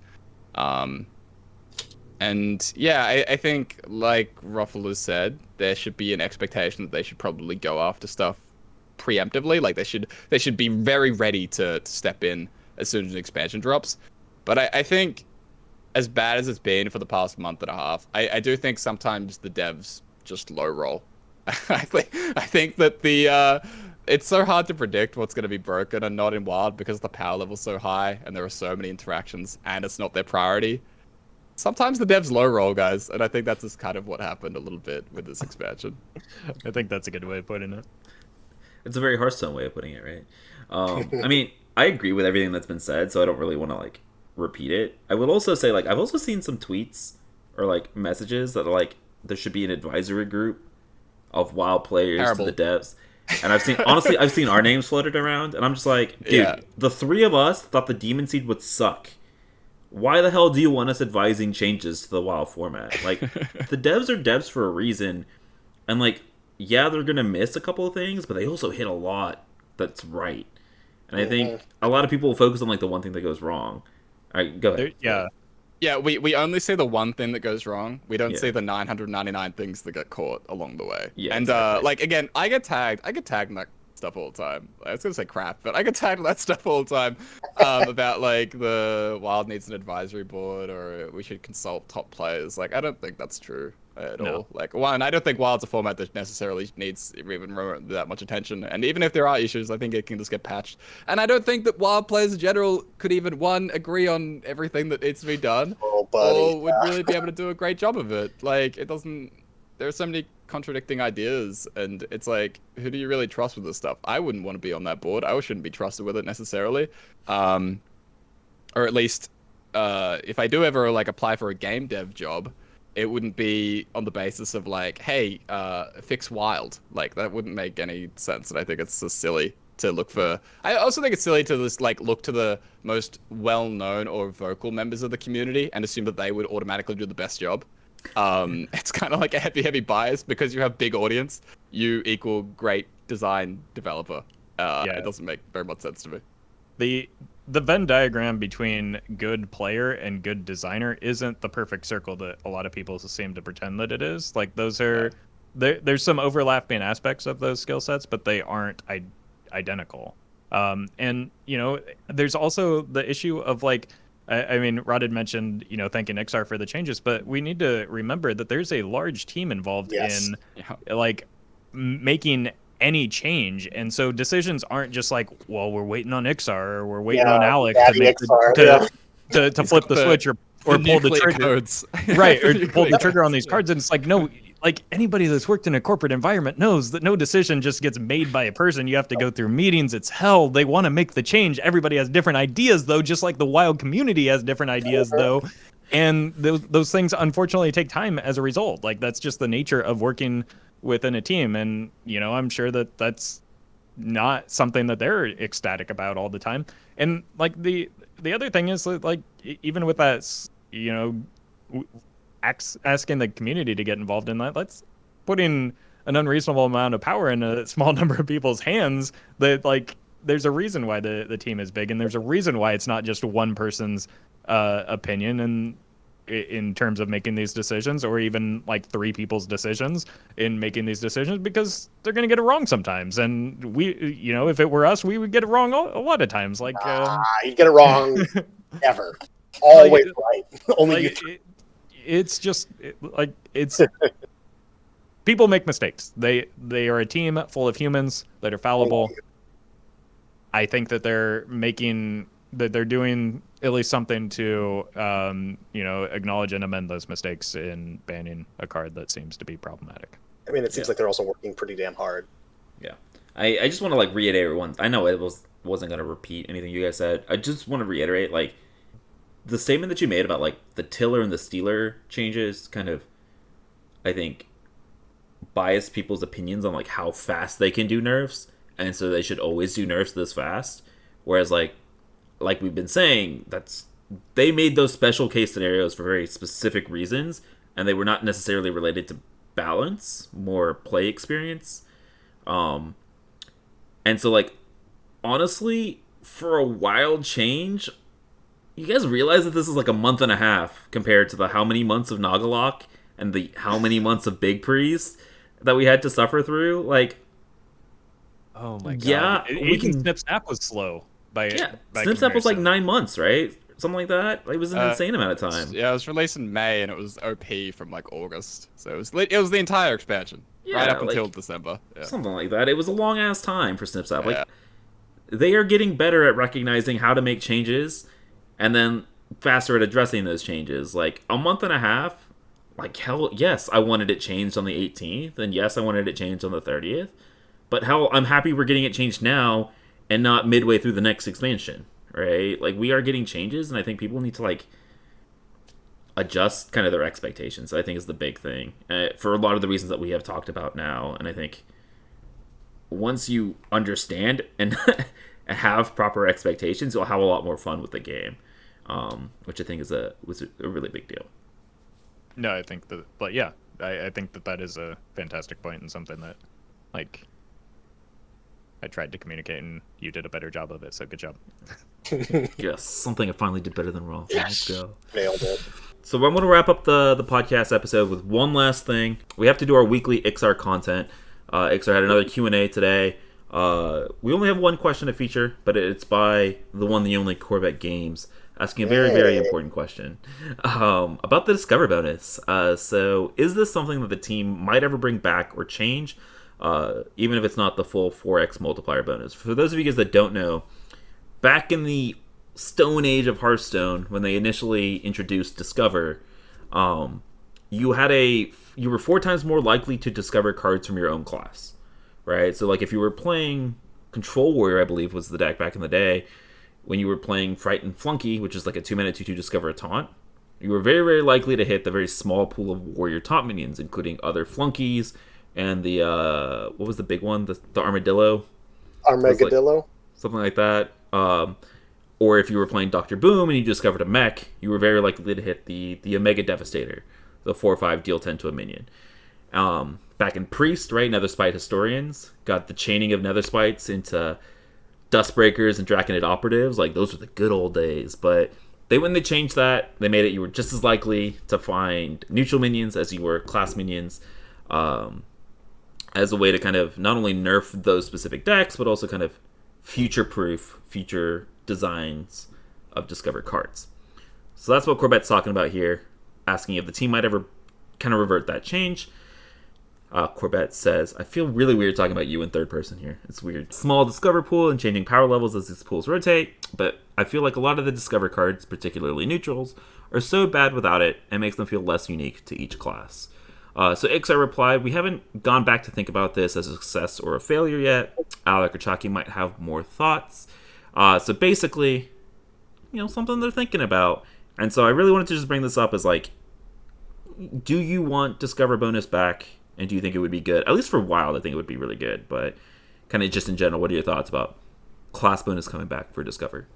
And yeah, I think like Roffle has said, there should be an expectation that they should probably go after stuff preemptively. Like they should be very ready to step in as soon as an expansion drops. But I think as bad as it's been for the past month and a half, I do think sometimes the devs just low roll. I think that the it's so hard to predict what's going to be broken and not in wild because the power level's so high and there are so many interactions and it's not their priority. Sometimes the devs low roll, guys, and I think that's just kind of what happened a little bit with this expansion. I think that's a good way of putting it. It's a very Hearthstone way of putting it, right? I mean, I agree with everything that's been said, so I don't really want to like repeat it. I would also say like I've also seen some tweets or like messages that are like there should be an advisory group of WoW players Terrible. to the devs. And I've seen honestly I've seen our names floated around and I'm just like, dude, Yeah. the three of us thought the Demon Seed would suck. Why the hell do you want us advising changes to the WoW format? Like, the devs are devs for a reason. And, like, yeah, they're going to miss a couple of things, but they also hit a lot that's right. And I think a lot of people focus on, like, the one thing that goes wrong. All right, go ahead. Yeah, we only see the one thing that goes wrong. We don't Yeah. see the 999 things that get caught along the way. Yeah, and exactly. like again, I get tagged in that stuff all the time. I was gonna say crap, but I get tagged in that stuff all the time about like the Wild needs an advisory board or we should consult top players. Like I don't think that's true at all. Like one, I don't think Wild's a format that necessarily needs even that much attention. And even if there are issues, I think it can just get patched. And I don't think that Wild players in general could even agree on everything that needs to be done, Oh, buddy. or would really be able to do a great job of it. Like it doesn't. There are so many contradicting ideas, and it's like, who do you really trust with this stuff? I wouldn't want to be on that board. I shouldn't be trusted with it necessarily, or at least if I do ever like apply for a game dev job, it wouldn't be on the basis of like, hey, fix Wild. Like that wouldn't make any sense, and I think it's just silly to look for. I also think it's silly to just like look to the most well-known or vocal members of the community and assume that they would automatically do the best job. It's kind of like a heavy bias because you have big audience, you equal great design developer. It doesn't make very much sense to me. The Venn diagram between good player and good designer isn't the perfect circle that a lot of people seem to pretend that it is. Like those are there's some overlapping aspects of those skill sets, but they aren't identical. And you know, there's also the issue of like, I mean, Rod had mentioned, you know, thanking Iksar for the changes, but we need to remember that there's a large team involved in like making any change, and so decisions aren't just like, well, we're waiting on Iksar or we're waiting on Alex to make to flip the switch or pull the trigger, codes. right, or pull the trigger on these cards, and it's like, no. Like anybody that's worked in a corporate environment knows that no decision just gets made by a person. You have to go through meetings. It's hell. They want to make the change. Everybody has different ideas, though, just like the Wild community has different ideas, though. And those things, unfortunately, take time as a result. Like, that's just the nature of working within a team. And, you know, I'm sure that that's not something that they're ecstatic about all the time. And, like, the other thing is, like, even with that, you know, asking the community to get involved in that, let's put in an unreasonable amount of power in a small number of people's hands. That like there's a reason why the team is big, and there's a reason why it's not just one person's opinion and in terms of making these decisions, or even like three people's decisions in making these decisions, because they're going to get it wrong sometimes. And we, you know, if it were us, we would get it wrong a lot of times. Like you get it wrong ever. Always right. Only like, you. It's just like it's people make mistakes. They are a team full of humans that are fallible. I think that they're doing at least something to you know, acknowledge and amend those mistakes in banning a card that seems to be problematic. I mean, it seems like they're also working pretty damn hard. Yeah, I just want to like reiterate once. I know it wasn't gonna repeat anything you guys said. I just want to reiterate like the statement that you made about like the tiller and the stealer changes kind of, I think, bias people's opinions on like how fast they can do nerfs, and so they should always do nerfs this fast. Whereas like we've been saying, they made those special case scenarios for very specific reasons, and they were not necessarily related to balance, more play experience. And so like honestly, for a wild change, you guys realize that this is like a month and a half compared to the how many months of Nagalok and the how many months of Big Priest that we had to suffer through? Like, Oh my god. yeah, we can. Snip Snap was slow by Snip Snap was like comparison. 9 months, right? Something like that. It was an insane amount of time. Yeah, it was released in May and it was OP from like August, so it was the entire expansion Yeah, right up like, until December. Yeah. Something like that. It was a long ass time for Snip Snap. Yeah. Like, they are getting better at recognizing how to make changes, and then faster at addressing those changes. Like a month and a half. Like hell, yes, I wanted it changed on the 18th, and yes, I wanted it changed on the 30th. But hell, I'm happy we're getting it changed now and not midway through the next expansion, right? Like, we are getting changes, and I think people need to, like, adjust kind of their expectations, I think is the big thing. For a lot of the reasons that we have talked about now, and I think once you understand and have proper expectations, you'll have a lot more fun with the game, which I think was a really big deal. No, I think that, but yeah, I think that is a fantastic point and something that, like, I tried to communicate and you did a better job of it, so good job. Yes, something I finally did better than Roffle. Yes. Let's go. Nailed it. So I'm going to wrap up the podcast episode with one last thing. We have to do our weekly Iksar content. Iksar had another Q and A today. We only have one question to feature, but it's by the one, the only Corbettgames, asking a very, very important question about the Discover bonus. So is this something that the team might ever bring back or change, even if it's not the full 4x multiplier bonus? For those of you guys that don't know, back in the Stone Age of Hearthstone, when they initially introduced Discover, you were 4 times more likely to discover cards from your own class, right? So like if you were playing Control Warrior, I believe was the deck back in the day, when you were playing Fright and Flunky, which is like a 2-mana 2/2 discover a taunt, you were very, very likely to hit the very small pool of warrior taunt minions, including other flunkies and the what was the big one, the armadillo, Armageddillo. something like that. Or if you were playing Dr. Boom and you discovered a mech, you were very likely to hit the Omega Devastator, the 4/5 deal 10 to a minion. Back in Priest, right, Netherspite Historians got the chaining of Netherspites into Dustbreakers and Draconid Operatives. Like, those were the good old days. But when they changed that, they made it you were just as likely to find neutral minions as you were class minions, as a way to kind of not only nerf those specific decks, but also kind of future-proof future designs of Discover cards. So that's what Corbett's talking about here, asking if the team might ever kind of revert that change. Corbett says, I feel really weird talking about you in third person here. It's weird. Small Discover pool and changing power levels as these pools rotate, but I feel like a lot of the Discover cards, particularly neutrals, are so bad without it, and makes them feel less unique to each class. So Iksar replied, we haven't gone back to think about this as a success or a failure yet. Alec or Chucky might have more thoughts. So basically, something they're thinking about. And so I really wanted to just bring this up as like, do you want Discover bonus back? And do you think it would be good? At least for Wild, I think it would be really good. But kind of just in general, what are your thoughts about class bonus coming back for Discover?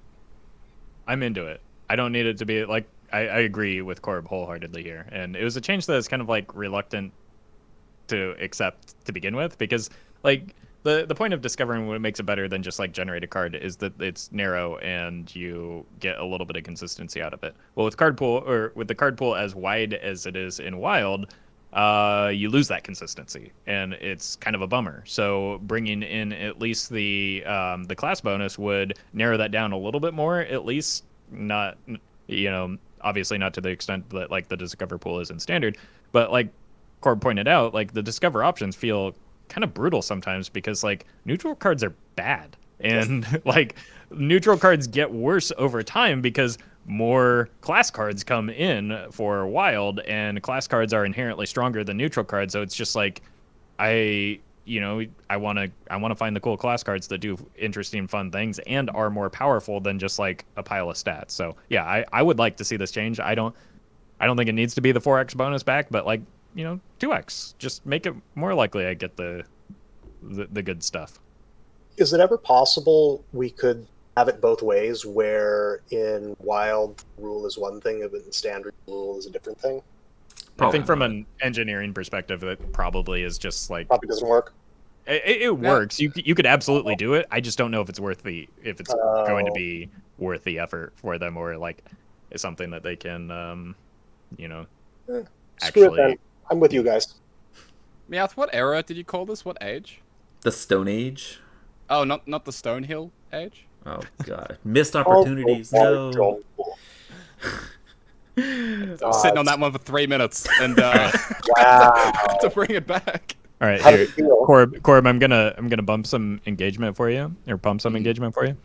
I'm into it. I don't need it to be like, I agree with Corb wholeheartedly here. And it was a change that I was kind of like reluctant to accept to begin with, because like the point of discovering what makes it better than just like generate a card is that it's narrow and you get a little bit of consistency out of it. Well, with the card pool as wide as it is in Wild, you lose that consistency, and it's kind of a bummer. So bringing in at least the class bonus would narrow that down a little bit more, at least not, obviously not to the extent that like the Discover pool is in Standard, but like Corb pointed out, like the Discover options feel kind of brutal sometimes because like neutral cards are bad, and like neutral cards get worse over time because more class cards come in for Wild, and class cards are inherently stronger than neutral cards. So it's just like I want to find the cool class cards that do interesting, fun things and are more powerful than just like a pile of stats. So yeah, I would like to see this change. I don't think it needs to be the 4x bonus back, but like 2x, just make it more likely I get the good stuff. Is it ever possible we could have it both ways, where in Wild rule is one thing, but in Standard rule is a different thing? I think from an engineering perspective, it probably is just like Probably doesn't work. It works. You could absolutely do it. I just don't know if it's going to be worth the effort for them, or like it's something that they can, you know, Screw it actually. then. I'm with you guys. Meowth, what era did you call this? What age? The Stone Age. Oh, not the Stonehill age? Oh god, missed opportunities. No. I was sitting on that one for 3 minutes, and Wow. to bring it back. All right, How do here, you feel? Corb, I'm gonna bump some engagement for you, or pump some engagement for you.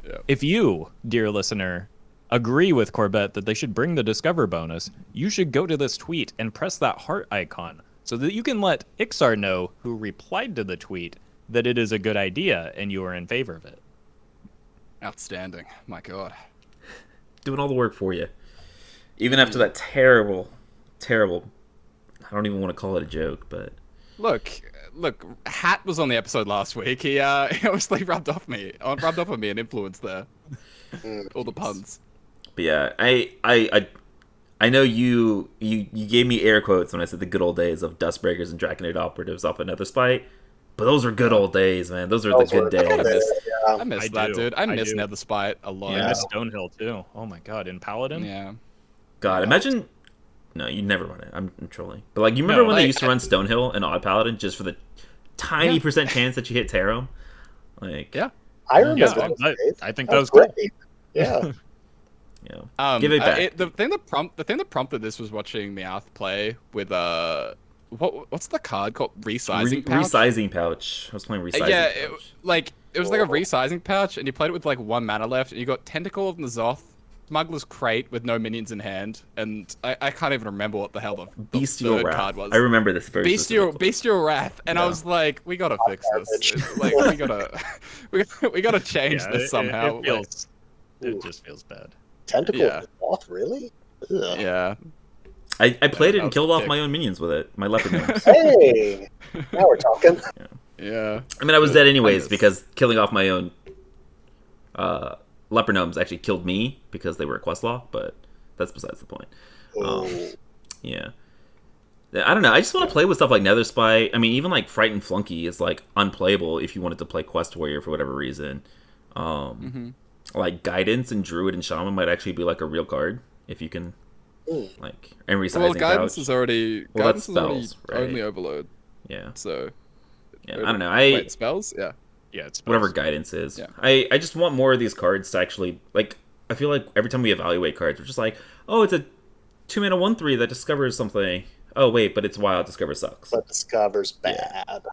Yeah. If you, dear listener, agree with Corbett that they should bring the Discover bonus, you should go to this tweet and press that heart icon so that you can let Iksar know, who replied to the tweet, that it is a good idea and you are in favor of it. Outstanding. My god. Doing all the work for you. Even after that terrible, I don't even want to call it a joke, but Look, Hat was on the episode last week. He obviously rubbed off on me and influenced there. All the puns. But yeah, I know you gave me air quotes when I said the good old days of Dustbreakers and Draconid operatives off Another Spite. But those are good old days, man. Those are the good days. I miss that, dude. I miss Nether Spite a lot. Yeah, I miss Stonehill too. Oh my god, in Paladin? Yeah. God, imagine. No, you never run it. I'm trolling. But like, you remember when they used to run Stonehill and Odd Paladin just for the tiny percent chance that you hit Tarom? Like, yeah, I remember those days. I think that was cool. great. Yeah. Yeah. Give it back. The thing that prompted this was watching Meowth play with what's the card called? Resizing pouch? Resizing pouch. I was playing resizing pouch. It was like a resizing pouch, and you played it with like 1 mana left, and you got Tentacle of N'Zoth, Smuggler's Crate with no minions in hand, and I can't even remember what the hell the Bestial third Wrath. card was. I remember this very Bestial Wrath, and I was like, we gotta fix this. Like, we gotta change this somehow. It just feels bad. Tentacle of N'Zoth, really? Ugh. Yeah. I played it and killed off my own minions with it. My leopard gnomes. Hey, now we're talking. Yeah. I mean, I was dead anyways because killing off my own leopard gnomes actually killed me because they were a quest law, but that's besides the point. Yeah. I don't know. I just want to play with stuff like Nether Spite. I mean, even like Frightened Flunky is like unplayable if you wanted to play Quest Warrior for whatever reason. Like Guidance and Druid and Shaman might actually be like a real card if you can like and resizing. Well, Guidance pouch. is already That's Guidance spells, is already right? only Overload. Yeah. So Yeah. I don't know. Wait, spells? Yeah. Yeah, it's Whatever Guidance is. Yeah. I just want more of these cards to actually like. I feel like every time we evaluate cards, we're just like, oh, it's a 2-mana 1/3 that discovers something. Oh wait, but it's wild. Discover sucks. But Discover's bad.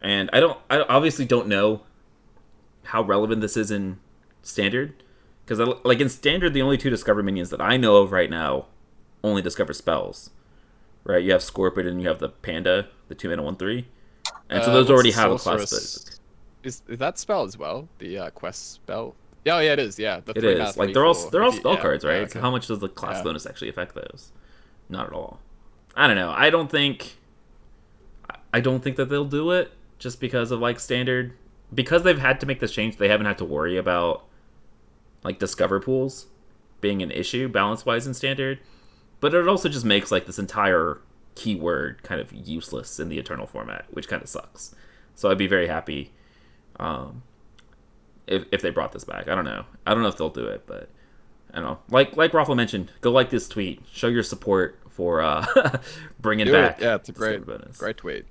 And I obviously don't know how relevant this is in Standard, because like in Standard, the only 2 Discover minions that I know of right now only discover spells. Right? You have Scorpion and you have the Panda, the 2-mana 1/3, and so those already have a class. Is that spell as well? The quest spell? Oh yeah, it is. Yeah, It is like they're all spell cards, right? Okay. So how much does the class bonus actually affect those? Not at all. I don't know. I don't think that they'll do it just because of like Standard, because they've had to make this change. They haven't had to worry about like Discover pools being an issue balance wise in Standard, but it also just makes like this entire keyword kind of useless in the Eternal format, which kind of sucks. So I'd be very happy if they brought this back. I don't know if they'll do it, but I don't know. Like Roffle mentioned, go like this tweet, show your support for bringing back. Yeah, it's a Discover great bonus. great tweet.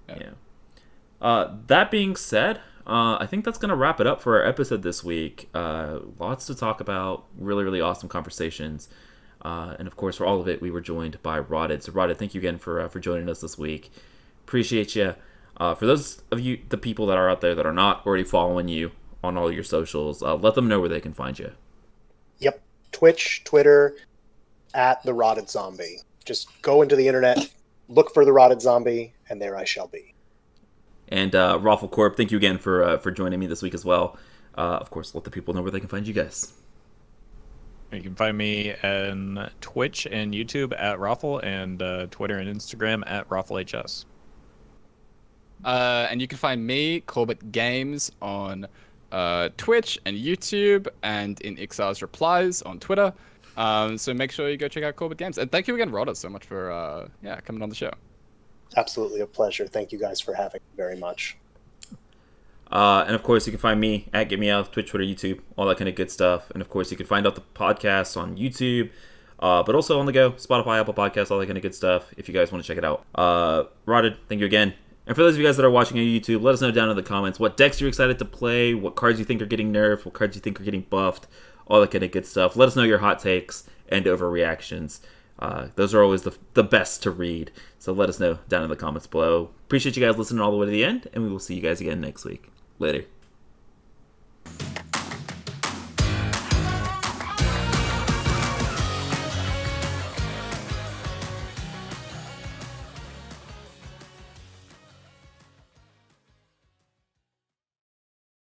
Yeah. That being said, I think that's going to wrap it up for our episode this week. Lots to talk about, really, really awesome conversations. And of course, for all of it, we were joined by Rotted. So Rotted, thank you again for joining us this week. Appreciate you. For those of you, the people that are out there that are not already following you on all your socials, let them know where they can find you. Yep. Twitch, Twitter, at TheRottedZombie. Just go into the internet, look for TheRottedZombie, and there I shall be. And Roffle Corp, thank you again for joining me this week as well. Of course, let the people know where they can find you guys. You can find me on Twitch and YouTube at Roffle, and Twitter and Instagram at RoffleHS. And you can find me, Corbettgames, on Twitch and YouTube, and in Iksar's replies on Twitter. So make sure you go check out Corbettgames. And thank you again, Rodder, so much for coming on the show. Absolutely a pleasure. Thank you guys for having me very much. And of course, you can find me at Get Me Out, Twitch, Twitter, YouTube, all that kind of good stuff. And of course, you can find out the podcasts on YouTube, but also on the go, Spotify, Apple Podcasts, all that kind of good stuff. If you guys want to check it out, Rotted, thank you again. And for those of you guys that are watching on YouTube, let us know down in the comments what decks you're excited to play, what cards you think are getting nerfed, what cards you think are getting buffed, all that kind of good stuff. Let us know your hot takes and overreactions. Those are always the best to read. So let us know down in the comments below. Appreciate you guys listening all the way to the end, and we will see you guys again next week. Later.